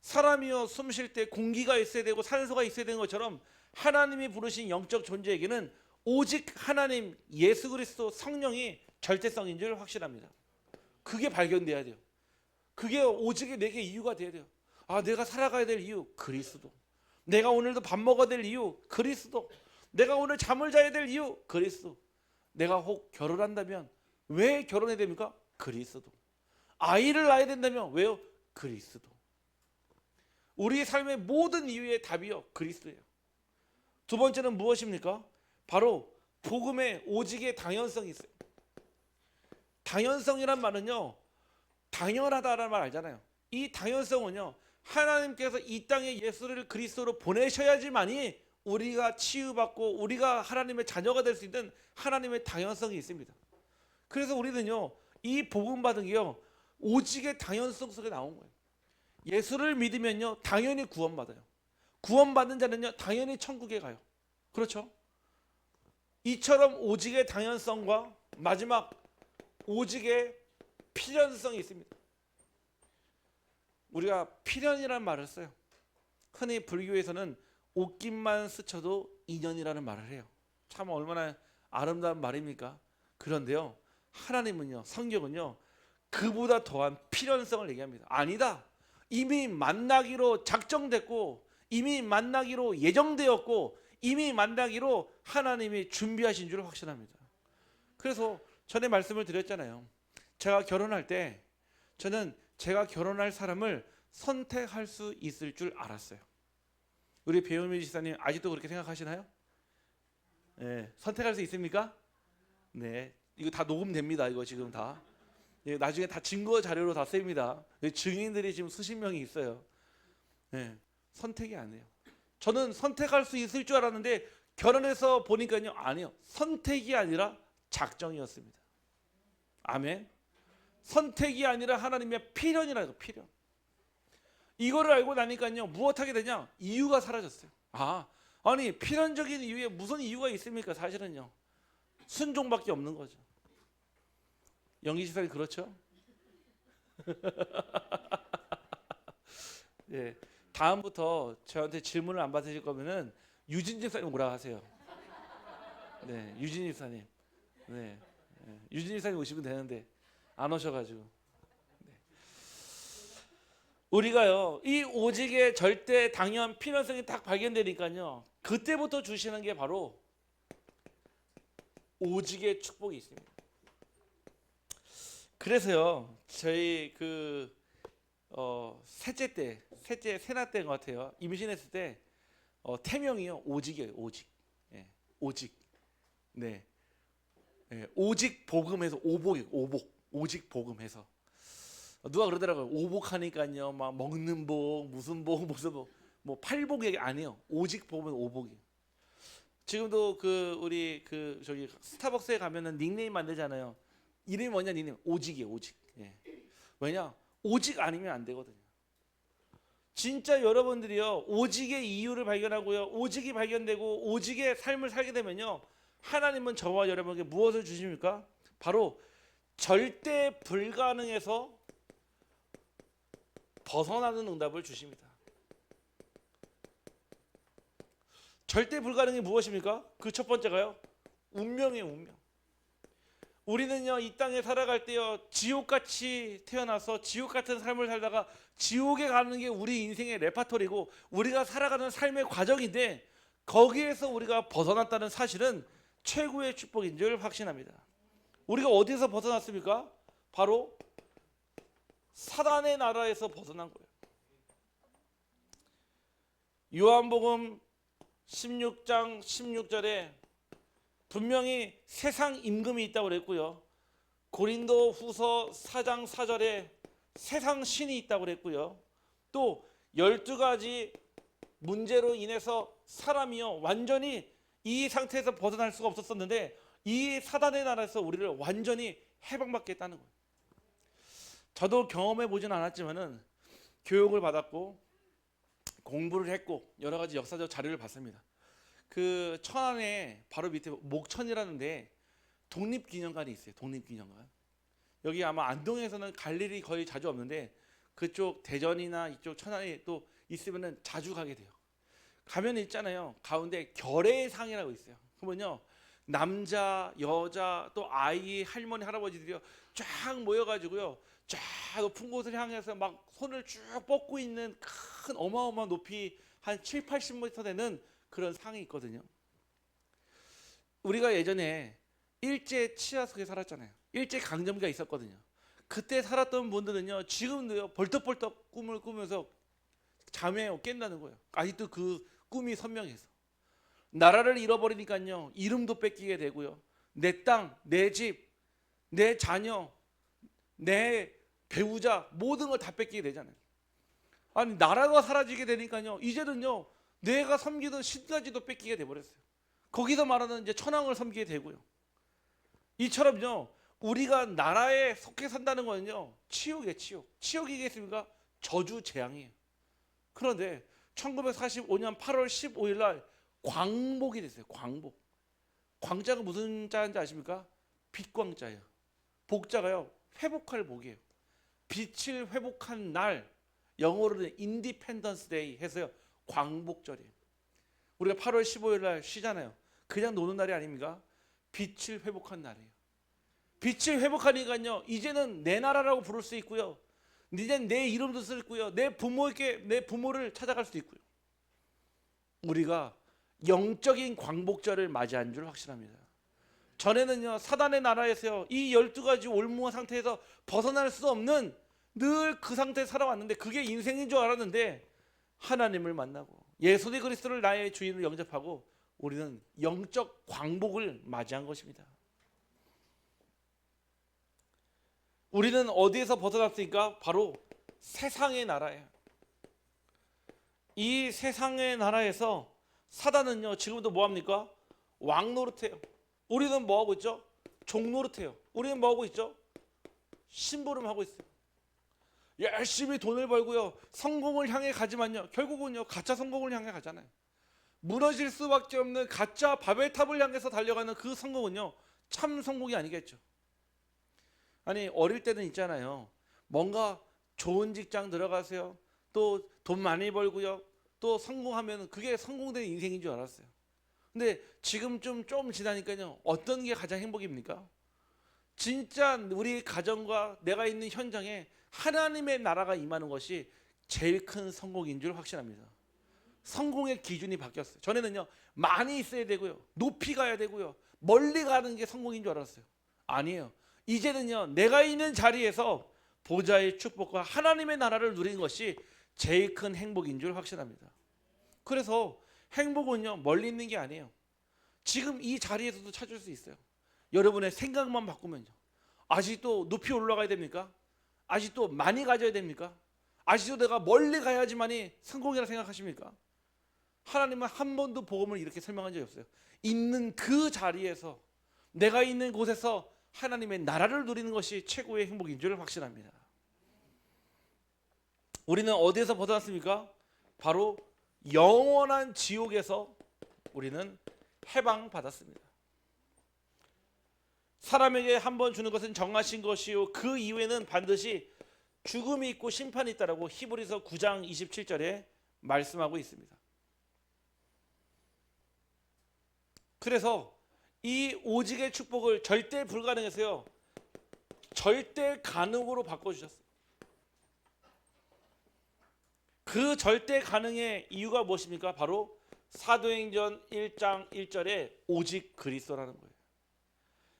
사람이요, 숨 쉴 때 공기가 있어야 되고 산소가 있어야 되는 것처럼 하나님이 부르신 영적 존재에게는 오직 하나님, 예수 그리스도, 성령이 절대성인 줄 확신합니다. 그게 발견돼야 돼요. 그게 오직의 내게 이유가 돼야 돼요. 아, 내가 살아가야 될 이유, 그리스도. 내가 오늘도 밥 먹어야 될 이유, 그리스도. 내가 오늘 잠을 자야 될 이유, 그리스도. 내가 혹 결혼한다면 왜 결혼해야 됩니까? 그리스도. 아이를 낳아야 된다면 왜요? 그리스도. 우리의 삶의 모든 이유의 답이요, 그리스도예요. 두 번째는 무엇입니까? 바로 복음의 오직의 당연성이 있어요. 당연성이란 말은요, 당연하다라는 말 알잖아요. 이 당연성은요, 하나님께서 이 땅에 예수를 그리스도로 보내셔야지만이 우리가 치유받고 우리가 하나님의 자녀가 될 수 있는 하나님의 당연성이 있습니다. 그래서 우리는요, 이 복음 받은 게요, 오직의 당연성 속에 나온 거예요. 예수를 믿으면요, 당연히 구원받아요. 구원받는 자는요, 당연히 천국에 가요. 그렇죠? 이처럼 오직의 당연성과 마지막 오직의 필연성이 있습니다. 우리가 필연이라는 말을 써요. 흔히 불교에서는 옷깃만 스쳐도 인연이라는 말을 해요. 참 얼마나 아름다운 말입니까? 그런데요, 하나님은요, 성경은요, 그보다 더한 필연성을 얘기합니다. 아니다. 이미 만나기로 작정됐고, 이미 만나기로 예정되었고, 이미 만나기로 하나님이 준비하신 줄 확신합니다. 그래서 전에 말씀을 드렸잖아요. 제가 결혼할 때 저는 제가 결혼할 사람을 선택할 수 있을 줄 알았어요. 우리 배우미 지사님 아직도 그렇게 생각하시나요? 네, 선택할 수 있습니까? 네, 이거 다 녹음됩니다. 이거 지금 다. 예, 나중에 다 증거 자료로 다 쓰입니다. 증인들이 지금 수십 명이 있어요. 네, 선택이 아니에요. 저는 선택할 수 있을 줄 알았는데 결혼해서 보니까요, 아니요. 선택이 아니라 작정이었습니다. 아멘. 선택이 아니라 하나님의 필연이라고. 필연. 이거를 알고 나니까요, 무엇하게 되냐? 이유가 사라졌어요. 아니 필연적인 이유에 무슨 이유가 있습니까? 사실은요, 순종밖에 없는 거죠. 영기 지사님 그렇죠? 예, 다음부터 저한테 질문을 안 받으실 거면은 유진 집사님 오라 하세요. 네, 유진 집사님. 네, 유진 집사님 오시면 되는데 안 오셔가지고. 네. 우리가요, 이 오직의 절대 당연 필연성이 딱 발견되니까요, 그때부터 주시는 게 바로 오직의 축복이 있습니다. 그래서요, 저희 셋째 때, 세나 때인 것 같아요. 임신했을 때 태명이요, 오직이에요. 오직. 예, 오직. 네. 예, 오직 복음해서 오복이에요. 오복. 오직 복음해서. 누가 그러더라고요. 오복하니까요, 막 먹는 복, 무슨 복, 무슨 복, 뭐 팔복 얘기 아니에요. 오직 복음은 오복이에요. 지금도 우리 저기 스타벅스에 가면은 닉네임 만들잖아요. 이름이 뭐냐? 닉네임 오직이에요. 오직. 예. 왜냐? 오직 아니면 안 되거든요. 진짜 여러분들이요, 오직의 이유를 발견하고요, 오직이 발견되고 오직의 삶을 살게 되면요, 하나님은 저와 여러분에게 무엇을 주십니까? 바로 절대 불가능에서 벗어나는 응답을 주십니다. 절대 불가능이 무엇입니까? 그 첫 번째가요, 운명이에요. 운명. 우리는요, 이 땅에 살아갈 때요, 지옥같이 태어나서 지옥 같은 삶을 살다가 지옥에 가는 게 우리 인생의 레파토리고 우리가 살아가는 삶의 과정인데, 거기에서 우리가 벗어났다는 사실은 최고의 축복인 줄 확신합니다. 우리가 어디서 벗어났습니까? 바로 사단의 나라에서 벗어난 거예요. 요한복음 16장 16절에 분명히 세상 임금이 있다고 그랬고요, 고린도 후서 4장 4절에 세상 신이 있다고 그랬고요, 또 12가지 문제로 인해서 사람이요, 완전히 이 상태에서 벗어날 수가 없었었는데 이 사단의 나라에서 우리를 완전히 해방받겠다는 거예요. 저도 경험해 보진 않았지만은 교육을 받았고 공부를 했고 여러 가지 역사적 자료를 봤습니다. 그 천안에 바로 밑에 목천이라는데 독립기념관이 있어요. 독립기념관. 여기 아마 안동에서는 갈 일이 거의 자주 없는데 그쪽 대전이나 이쪽 천안에 또 있으면은 자주 가게 돼요. 가면 있잖아요, 가운데 결례상이라고 있어요. 그러면요, 남자, 여자, 또 아이, 할머니, 할아버지들이요 쫙 모여가지고요, 쫙 높은 곳을 향해서 막 손을 쭉 뻗고 있는 큰 어마어마한 높이 한 7, 80m 되는 그런 상이 있거든요. 우리가 예전에 일제 치하 속에 살았잖아요. 일제 강점기가 있었거든요. 그때 살았던 분들은요, 지금도요 벌떡벌떡 꿈을 꾸면서 잠에 깬다는 거예요. 아직도 그 꿈이 선명해서. 나라를 잃어버리니까요, 이름도 뺏기게 되고요, 내 땅, 내 집, 내 자녀, 내 배우자, 모든 걸 다 뺏기게 되잖아요. 아니, 나라가 사라지게 되니까요, 이제는요 내가 섬기던 신까지도 뺏기게 돼버렸어요. 거기서 말하는 이제 천황을 섬기게 되고요. 이처럼요, 우리가 나라에 속해 산다는 거는요, 치욕이에요, 치욕. 치욕이겠습니까? 저주 재앙이에요. 그런데 1945년 8월 15일 날 광복이 됐어요. 광복. 광자가 무슨 자인지 아십니까? 빛광자예요. 복자가요, 회복할 복이에요. 빛을 회복한 날, 영어로는 인디펜던스 데이 해서요, 광복절이에요. 우리가 8월 15일 날 쉬잖아요. 그냥 노는 날이 아닙니까? 빛을 회복한 날이에요. 빛을 회복하니까요, 이제는 내 나라라고 부를 수 있고요, 이제는 내 이름도 쓸 거고요, 내 부모를 찾아갈 수 있고요. 우리가 영적인 광복절을 맞이한 줄 확신합니다. 전에는요, 사단의 나라에서요, 이 12가지 올무한 상태에서 벗어날 수 없는 늘 그 상태에 살아왔는데, 그게 인생인 줄 알았는데 하나님을 만나고 예수의 그리스도를 나의 주인으로 영접하고 우리는 영적 광복을 맞이한 것입니다. 우리는 어디에서 벗어났습니까? 바로 세상의 나라예요. 이 세상의 나라에서 사단은요, 지금도 뭐합니까? 왕노릇해요. 우리는 뭐하고 있죠? 종노릇해요. 우리는 뭐하고 있죠? 심부름하고 있어요. 열심히 돈을 벌고요, 성공을 향해 가지만요, 결국은요, 가짜 성공을 향해 가잖아요. 무너질 수밖에 없는 가짜 바벨탑을 향해서 달려가는 그 성공은요, 참 성공이 아니겠죠. 아니, 어릴 때는 있잖아요, 뭔가 좋은 직장 들어가세요, 또 돈 많이 벌고요, 또 성공하면 그게 성공된 인생인 줄 알았어요. 근데 지금 좀 지나니까요, 어떤 게 가장 행복입니까? 진짜 우리 가정과 내가 있는 현장에 하나님의 나라가 임하는 것이 제일 큰 성공인 줄 확신합니다. 성공의 기준이 바뀌었어요. 전에는요, 많이 있어야 되고요, 높이 가야 되고요, 멀리 가는 게 성공인 줄 알았어요. 아니에요. 이제는요, 내가 있는 자리에서 보좌의 축복과 하나님의 나라를 누리는 것이 제일 큰 행복인 줄 확신합니다. 그래서 행복은요, 멀리 있는 게 아니에요. 지금 이 자리에서도 찾을 수 있어요. 여러분의 생각만 바꾸면요. 아직도 높이 올라가야 됩니까? 아직도 많이 가져야 됩니까? 아직도 내가 멀리 가야지만이 성공이라 생각하십니까? 하나님은 한 번도 복음을 이렇게 설명한 적이 없어요. 있는 그 자리에서, 내가 있는 곳에서 하나님의 나라를 누리는 것이 최고의 행복인 줄 확신합니다. 우리는 어디에서 벗어났습니까? 바로 영원한 지옥에서 우리는 해방받았습니다. 사람에게 한 번 주는 것은 정하신 것이요, 그 이후에는 반드시 죽음이 있고 심판이 있다라고 히브리서 9장 27절에 말씀하고 있습니다. 그래서 이 오직의 축복을 절대 불가능해서요, 절대 가능으로 바꿔주셨어요. 그 절대 가능의 이유가 무엇입니까? 바로 사도행전 1장 1절에 오직 그리스도라는 거예요.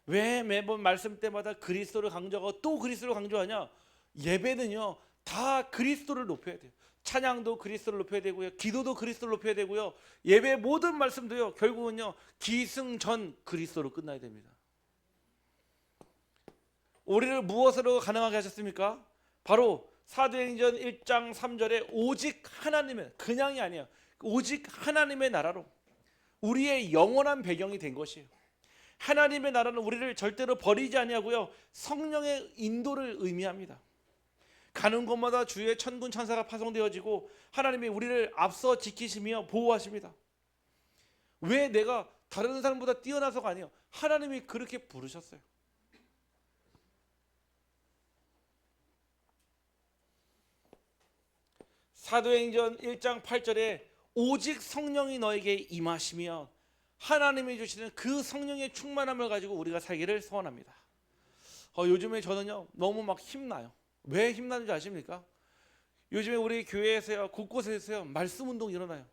왜 매번 말씀 때마다 그리스도를 강조하고 또 그리스도를 강조하냐? 예배는요, 다 그리스도를 높여야 돼요. 찬양도 그리스도를 높여야 되고요, 기도도 그리스도를 높여야 되고요, 예배 모든 말씀도요, 결국은요, 기승전 그리스도로 끝나야 됩니다. 우리를 무엇으로 가능하게 하셨습니까? 바로 사도행전 1장 3절에 오직 하나님의, 그냥이 아니에요, 오직 하나님의 나라로 우리의 영원한 배경이 된 것이에요. 하나님의 나라는 우리를 절대로 버리지 아니하고요, 성령의 인도를 의미합니다. 가는 곳마다 주의 천군 천사가 파송되어지고 하나님이 우리를 앞서 지키시며 보호하십니다. 왜 내가 다른 사람보다 뛰어나서가 아니에요. 하나님이 그렇게 부르셨어요. 사도행전 1장 8절에 오직 성령이 너에게 임하시며 하나님이 주시는 그 성령의 충만함을 가지고 우리가 살기를 소원합니다. 요즘에 저는요, 너무 막 힘나요. 왜 힘나는지 아십니까? 요즘에 우리 교회에서요, 곳곳에서요, 말씀 운동이 일어나요.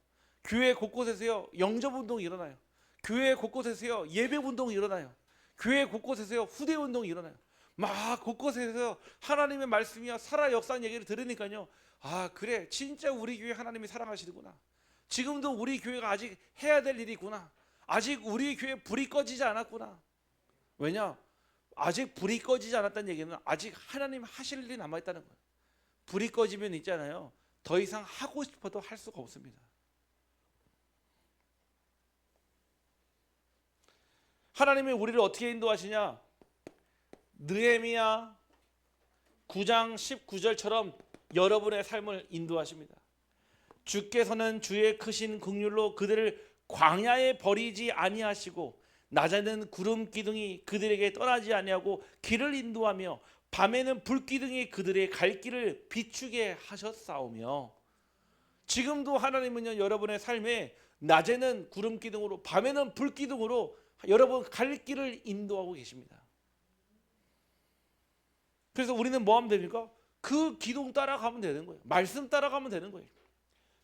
교회 곳곳에서요, 영접 운동이 일어나요. 교회 곳곳에서요, 예배 운동이 일어나요. 교회 곳곳에서요, 후대 운동이 일어나요. 막 곳곳에서 하나님의 말씀이야 살아 역사하는 얘기를 들으니까요, 아, 그래, 진짜 우리 교회 하나님이 사랑하시는구나. 지금도 우리 교회가 아직 해야 될 일이 있구나. 아직 우리 교회 불이 꺼지지 않았구나. 왜냐? 아직 불이 꺼지지 않았다는 얘기는 아직 하나님 하실 일이 남아있다는 거예요. 불이 꺼지면 있잖아요, 더 이상 하고 싶어도 할 수가 없습니다. 하나님이 우리를 어떻게 인도하시냐? 느헤미야 9장 19절처럼 여러분의 삶을 인도하십니다. 주께서는 주의 크신 긍휼로 그들을 광야에 버리지 아니하시고 낮에는 구름 기둥이 그들에게 떠나지 아니하고 길을 인도하며 밤에는 불 기둥이 그들의 갈 길을 비추게 하셨사오며. 지금도 하나님은요, 여러분의 삶에 낮에는 구름 기둥으로 밤에는 불 기둥으로 여러분 갈 길을 인도하고 계십니다. 그래서 우리는 뭐 하면 됩니까? 그 기둥 따라가면 되는 거예요. 말씀 따라가면 되는 거예요.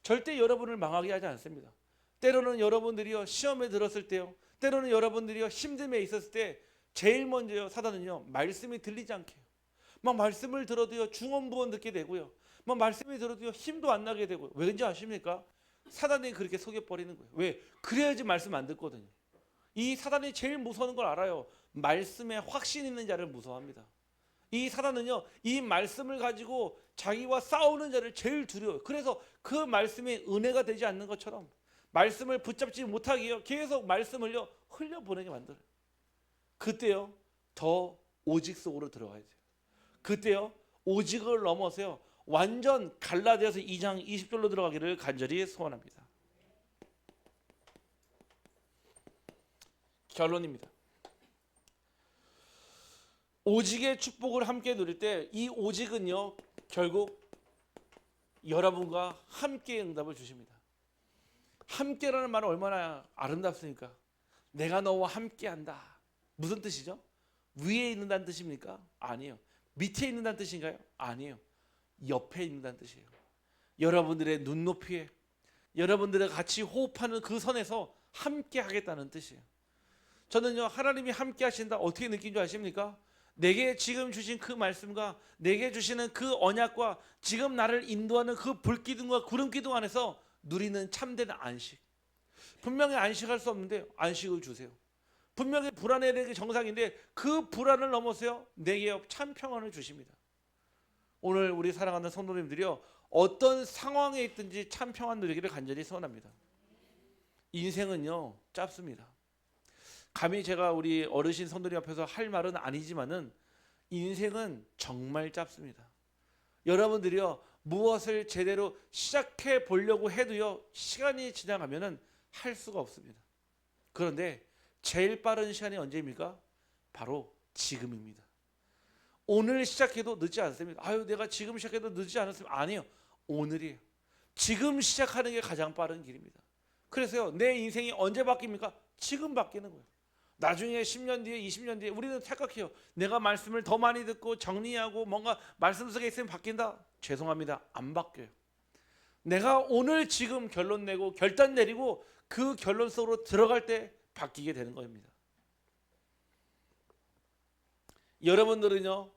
절대 여러분을 망하게 하지 않습니다. 때로는 여러분들이요, 시험에 들었을 때요, 때로는 여러분들이요, 힘듦에 있었을 때 제일 먼저요, 사단은요, 말씀이 들리지 않게 해요. 막 말씀을 들어도요, 중언부언 듣게 되고요, 막 말씀이 들어도요, 힘도 안 나게 되고요. 왠지 아십니까? 사단이 그렇게 속여버리는 거예요. 왜? 그래야지 말씀 안 듣거든요. 이 사단이 제일 무서운 걸 알아요. 말씀에 확신 있는 자를 무서워합니다. 이 사단은요, 이 말씀을 가지고 자기와 싸우는 자를 제일 두려워요. 그래서 그 말씀이 은혜가 되지 않는 것처럼 말씀을 붙잡지 못하게요, 계속 말씀을요 흘려보내게 만들어요. 그때요, 더 오직 속으로 들어가야 돼요. 그때요, 오직을 넘어서요, 완전 갈라디아서 2장 20절로 들어가기를 간절히 소원합니다. 결론입니다. 오직의 축복을 함께 누릴 때 이 오직은요, 결국 여러분과 함께 응답을 주십니다. 함께라는 말은 얼마나 아름답습니까? 내가 너와 함께한다. 무슨 뜻이죠? 위에 있는다는 뜻입니까? 아니에요. 밑에 있는다는 뜻인가요? 아니에요. 옆에 있는다는 뜻이에요. 여러분들의 눈높이에, 여러분들과 같이 호흡하는 그 선에서 함께 하겠다는 뜻이에요. 저는요, 하나님이 함께 하신다 어떻게 느낀 줄 아십니까? 내게 지금 주신 그 말씀과 내게 주시는 그 언약과 지금 나를 인도하는 그 불기둥과 구름기둥 안에서 누리는 참된 안식. 분명히 안식할 수 없는데 안식을 주세요. 분명히 불안해야 게 정상인데 그 불안을 넘어서요, 내게 참 평안을 주십니다. 오늘 우리 사랑하는 성도님들이요, 어떤 상황에 있든지 참 평안 누리기를 간절히 소원합니다. 인생은요, 짧습니다. 감히 제가 우리 어르신 성도님 앞에서 할 말은 아니지만은 인생은 정말 짧습니다. 여러분들이요, 무엇을 제대로 시작해 보려고 해도요, 시간이 지나가면은 할 수가 없습니다. 그런데 제일 빠른 시간이 언제입니까? 바로 지금입니다. 오늘 시작해도 늦지 않습니다. 아유, 내가 지금 시작해도 늦지 않았으면, 아니에요. 오늘이에요. 지금 시작하는 게 가장 빠른 길입니다. 그래서요, 내 인생이 언제 바뀝니까? 지금 바뀌는 거예요. 나중에 10년 뒤에 20년 뒤에 우리는 착각해요. 내가 말씀을 더 많이 듣고 정리하고 뭔가 말씀 속에 있으면 바뀐다. 죄송합니다. 안 바뀌어요. 내가 오늘 지금 결론 내고 결단 내리고 그 결론 속으로 들어갈 때 바뀌게 되는 겁니다. 여러분들은요,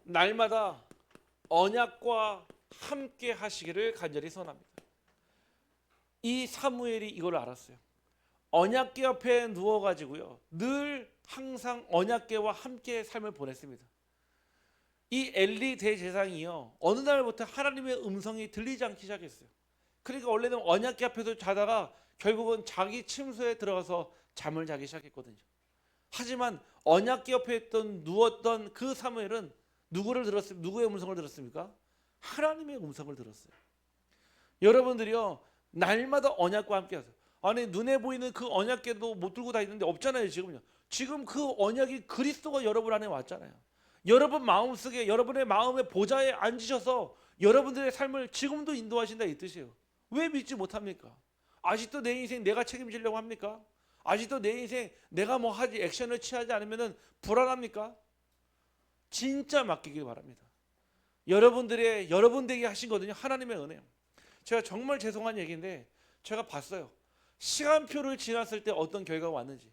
날마다 언약과 함께 하시기를 간절히 소원합니다. 이 사무엘이 이걸 알았어요. 언약궤 옆에 누워가지고요, 늘 항상 언약궤와 함께 삶을 보냈습니다. 이 엘리 대제사장이요, 어느 날부터 하나님의 음성이 들리지 않기 시작했어요. 그러니까 원래는 언약궤 앞에서 자다가 결국은 자기 침소에 들어가서 잠을 자기 시작했거든요. 하지만 언약궤 옆에 누웠던 그 사무엘은 누구를 들었습니까? 누구의 음성을 들었습니까? 하나님의 음성을 들었어요. 여러분들이요, 날마다 언약과 함께 하세요. 아니, 눈에 보이는 그 언약궤도 못 들고 다니는데 없잖아요. 지금요. 지금 그 언약이 그리스도가 여러분 안에 왔잖아요. 여러분 마음속에, 여러분의 마음의 보좌에 앉으셔서 여러분들의 삶을 지금도 인도하신다, 이 뜻이에요. 왜 믿지 못합니까? 아직도 내 인생 내가 책임지려고 합니까? 아직도 내 인생 내가 뭐 하지, 액션을 취하지 않으면 불안합니까? 진짜 맡기길 바랍니다. 여러분들에게 하신 거거든요. 하나님의 은혜요. 제가 정말 죄송한 얘기인데 제가 봤어요. 시간표를 지났을 때 어떤 결과가 왔는지.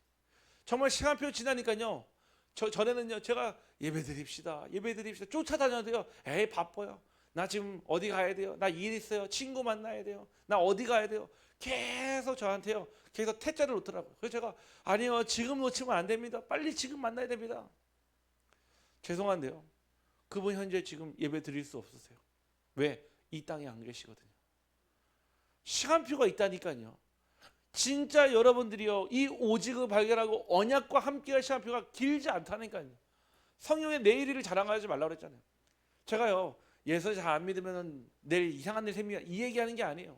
정말 시간표 지나니까요, 전에는요, 제가 예배드립시다 쫓아다녀도요, 에이 바빠요, 나 지금 어디 가야 돼요, 나 일 있어요, 친구 만나야 돼요, 나 어디 가야 돼요, 계속 저한테요 계속 태자를 놓더라고요. 그래서 제가 아니요, 지금 놓치면 안 됩니다, 빨리 지금 만나야 됩니다. 죄송한데요, 그분 현재 지금 예배 드릴 수 없으세요. 왜? 이 땅에 안 계시거든요. 시간표가 있다니까요. 진짜 여러분들이요 이 오직을 발견하고 언약과 함께할 시간표가 길지 않다니까요. 성령의 내일을 자랑하지 말라고 그랬잖아요. 제가요 예수 잘 안 믿으면 내일 이상한 일 생기냐 이 얘기하는 게 아니에요.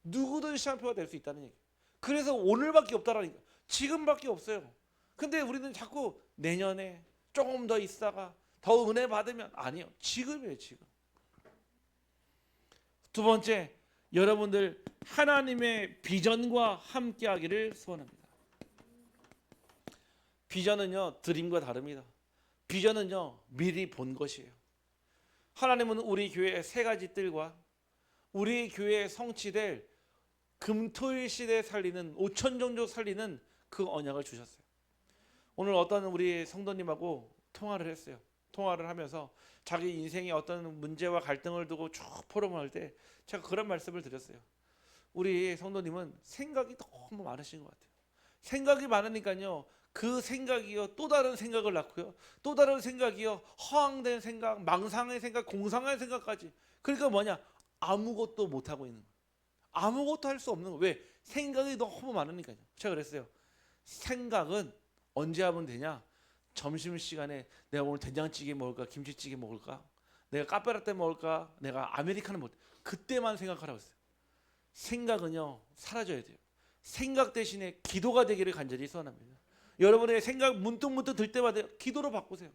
누구든 시간표가 될 수 있다는 얘기. 그래서 오늘밖에 없다라니까. 지금밖에 없어요. 근데 우리는 자꾸 내년에 조금 더 있다가 더 은혜 받으면 아니에요. 지금이에요. 지금. 두 번째, 여러분들 하나님의 비전과 함께하기를 소원합니다. 비전은요 드림과 다릅니다. 비전은요 미리 본 것이에요. 하나님은 우리 교회의 세 가지 뜰과 우리 교회에 성취될 금토일 시대에 살리는 5천 종족 살리는 그 언약을 주셨어요. 오늘 어떤 우리 성도님하고 통화를 했어요. 통화를 하면서 자기 인생에 어떤 문제와 갈등을 두고 쭉 포럼을 할 때 제가 그런 말씀을 드렸어요. 우리 성도님은 생각이 너무 많으신 것 같아요. 생각이 많으니까요. 그 생각이요 또 다른 생각을 낳고요. 또 다른 생각이요 허황된 생각, 망상의 생각, 공상의 생각까지. 그러니까 뭐냐? 아무것도 못 하고 있는 거예요. 아무것도 할 수 없는 거예요. 왜? 생각이 너무 많으니까요. 제가 그랬어요. 생각은 언제 하면 되냐? 점심시간에 내가 오늘 된장찌개 먹을까? 김치찌개 먹을까? 내가 카페라떼 먹을까? 내가 아메리카노 먹을까? 그때만 생각하라고 했어요. 생각은요 사라져야 돼요. 생각 대신에 기도가 되기를 간절히 소원합니다. 여러분의 생각 문득문득 들 때마다 기도로 바꾸세요.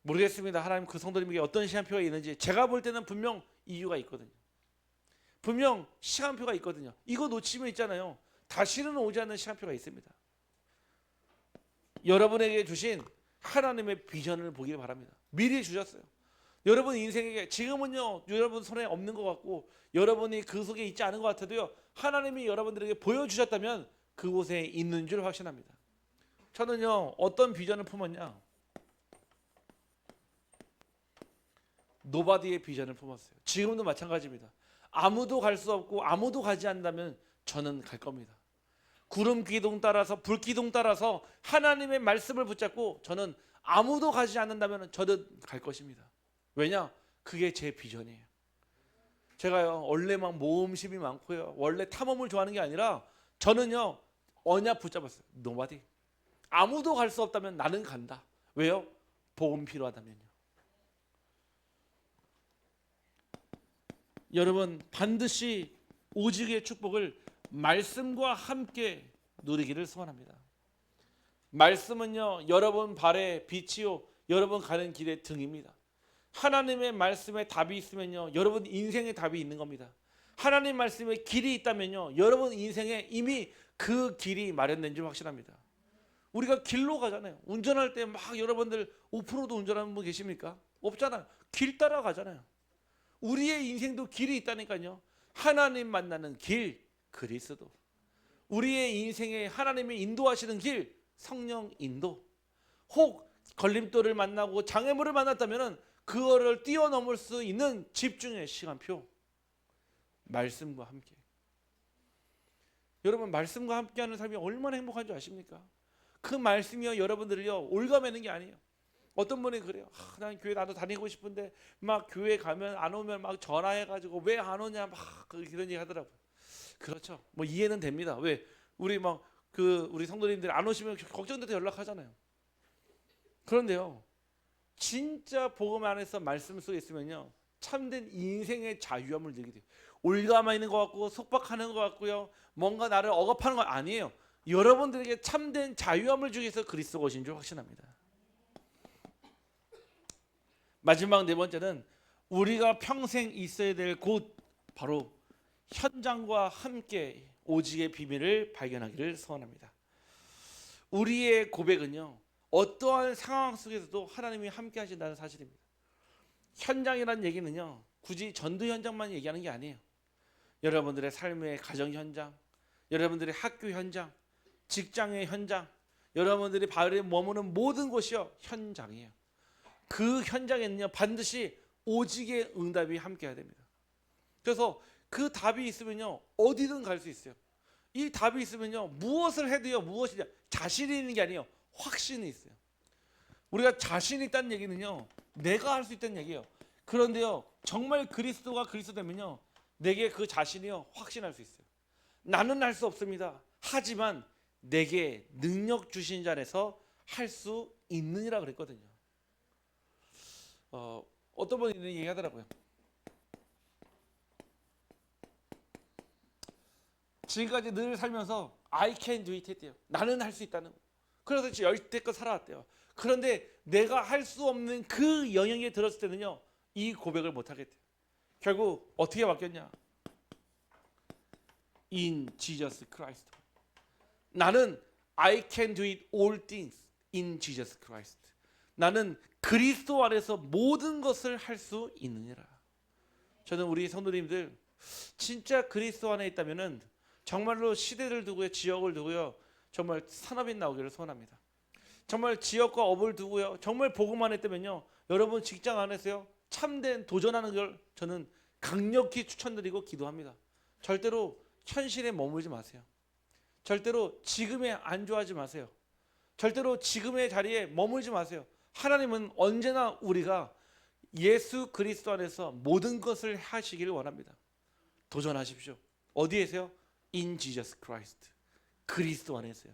모르겠습니다. 하나님 그 성도님에게 어떤 시간표가 있는지. 제가 볼 때는 분명 이유가 있거든요. 분명 시간표가 있거든요. 이거 놓치면 있잖아요. 다시는 오지 않는 시간표가 있습니다. 여러분에게 주신 하나님의 비전을 보길 바랍니다. 미리 주셨어요. 여러분 인생에게 지금은요 여러분 손에 없는 것 같고 여러분이 그 속에 있지 않은 것 같아도요 하나님이 여러분들에게 보여주셨다면 그곳에 있는 줄 확신합니다. 저는요 어떤 비전을 품었냐, 노바디의 비전을 품었어요. 지금도 마찬가지입니다. 아무도 갈 수 없고 아무도 가지 않는다면 저는 갈 겁니다. 구름 기둥 따라서 불 기둥 따라서 하나님의 말씀을 붙잡고 저는 아무도 가지 않는다면 저는 갈 것입니다. 왜냐? 그게 제 비전이에요. 제가요 원래 막 모험심이 많고요 원래 탐험을 좋아하는 게 아니라 저는요 언약 붙잡았어요. 노바디. 아무도 갈 수 없다면 나는 간다. 왜요? 복음 필요하다면요. 여러분 반드시 오직의 축복을 말씀과 함께 누리기를 소원합니다. 말씀은요 여러분 발의 빛이요 여러분 가는 길의 등입니다. 하나님의 말씀에 답이 있으면요 여러분 인생에 답이 있는 겁니다. 하나님 말씀에 길이 있다면요 여러분 인생에 이미 그 길이 마련된 줄 확신합니다. 우리가 길로 가잖아요. 운전할 때 막 여러분들 오프로드 운전하는 분 계십니까? 없잖아요. 길 따라 가잖아요. 우리의 인생도 길이 있다니까요. 하나님 만나는 길 그리스도. 우리의 인생에 하나님이 인도하시는 길 성령 인도. 혹 걸림돌을 만나고 장애물을 만났다면 그거를 뛰어넘을 수 있는 집중의 시간표. 말씀과 함께. 여러분 말씀과 함께하는 삶이 얼마나 행복한 줄 아십니까? 그 말씀이요 여러분들을요 올가매는 게 아니에요. 어떤 분이 그래요. 난 교회 나도 다니고 싶은데 막 교회 가면 안 오면 막 전화해가지고 왜 안 오냐 막 그런 얘기 하더라고요. 그렇죠. 뭐 이해는 됩니다. 왜 우리 막 우리 성도님들 안 오시면 걱정돼서 연락하잖아요. 그런데요 진짜 복음 안에서 말씀 속에 있으면요 참된 인생의 자유함을 누리게 돼요. 올가마 있는 것 같고 속박하는 것 같고요 뭔가 나를 억압하는 거 아니에요. 여러분들에게 참된 자유함을 주기 위해서 그리스도가 오신 줄 확신합니다. 마지막 네 번째는 우리가 평생 있어야 될 곳 바로 현장과 함께 오직의 비밀을 발견하기를 소원합니다. 우리의 고백은요 어떠한 상황 속에서도 하나님이 함께 하신다는 사실입니다. 현장이라는 얘기는요 굳이 전도 현장만 얘기하는 게 아니에요. 여러분들의 삶의 가정 현장, 여러분들의 학교 현장, 직장의 현장, 여러분들이 발에 머무는 모든 곳이요 현장이에요. 그 현장에는요 반드시 오직의 응답이 함께해야 됩니다. 그래서 그 답이 있으면요 어디든 갈 수 있어요. 이 답이 있으면요 무엇을 해도요 무엇이냐 자신이 있는 게 아니에요 확신이 있어요. 우리가 자신이 있다는 얘기는요 내가 할 수 있다는 얘기예요. 그런데요 정말 그리스도가 그리스도 되면요 내게 그 자신이요 확신할 수 있어요. 나는 할 수 없습니다. 하지만 내게 능력 주신 자 안에서 할 수 있느니라 그랬거든요. 어떤 분이 이런 얘기 하더라고요. 지금까지 늘 살면서 I can do it 했대요. 나는 할 수 있다는 거. 그래서 열대껏 살아왔대요. 그런데 내가 할 수 없는 그 영역에 들었을 때는요, 이 고백을 못 하겠대요. 결국 어떻게 바뀌었냐? In Jesus Christ. 나는 I can do it all things in Jesus Christ. 나는 그리스도 안에서 모든 것을 할 수 있느니라. 저는 우리 성도님들 진짜 그리스도 안에 있다면은 정말로 시대를 두고요, 지역을 두고요, 정말 산업인 나오기를 소원합니다. 정말 지역과 업을 두고요, 정말 복음만 했다면요, 여러분 직장 안에서요 참된 도전하는 걸 저는 강력히 추천드리고 기도합니다. 절대로 현실에 머물지 마세요. 절대로 지금에 안주하지 마세요. 절대로 지금의 자리에 머물지 마세요. 하나님은 언제나 우리가 예수 그리스도 안에서 모든 것을 하시기를 원합니다. 도전하십시오. 어디에서요? In Jesus Christ. 그리스도 안에서요.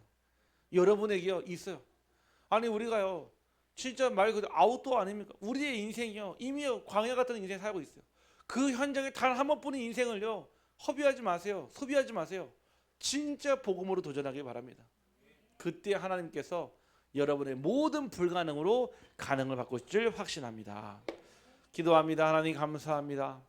여러분에게요 있어요. 아니 우리가요 진짜 말 그대로 아웃도어 아닙니까? 우리의 인생이요 이미요 광야 같은 인생 살고 있어요. 그 현장에 단 한 번뿐인 인생을요 허비하지 마세요. 소비하지 마세요. 진짜 복음으로 도전하길 바랍니다. 그때 하나님께서 여러분의 모든 불가능으로 가능을 바꾸실 확신합니다. 기도합니다. 하나님 감사합니다.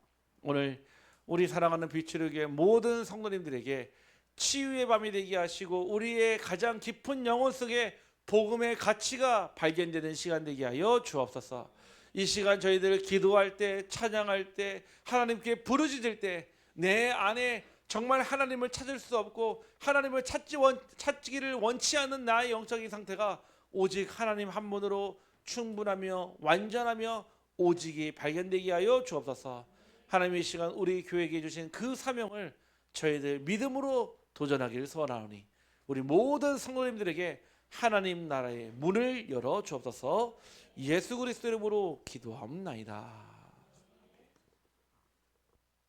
오늘 우리 사랑하는 빛의 교회 모든 성도님들에게 치유의 밤이 되게 하시고 우리의 가장 깊은 영혼 속에 복음의 가치가 발견되는 시간 되게 하여 주옵소서. 이 시간 저희들 기도할 때, 찬양할 때, 하나님께 부르짖을 때 내 안에 정말 하나님을 찾을 수 없고 하나님을 찾기를 원치 않는 나의 영적인 상태가 오직 하나님 한 분으로 충분하며 완전하며 오직이 발견되게 하여 주옵소서. 하나님의 시간 우리 교회에게 주신 그 사명을 저희들 믿음으로 도전하기를 소원하오니 우리 모든 성도님들에게 하나님 나라의 문을 열어 주옵소서. 예수 그리스도 이름으로 기도합니다.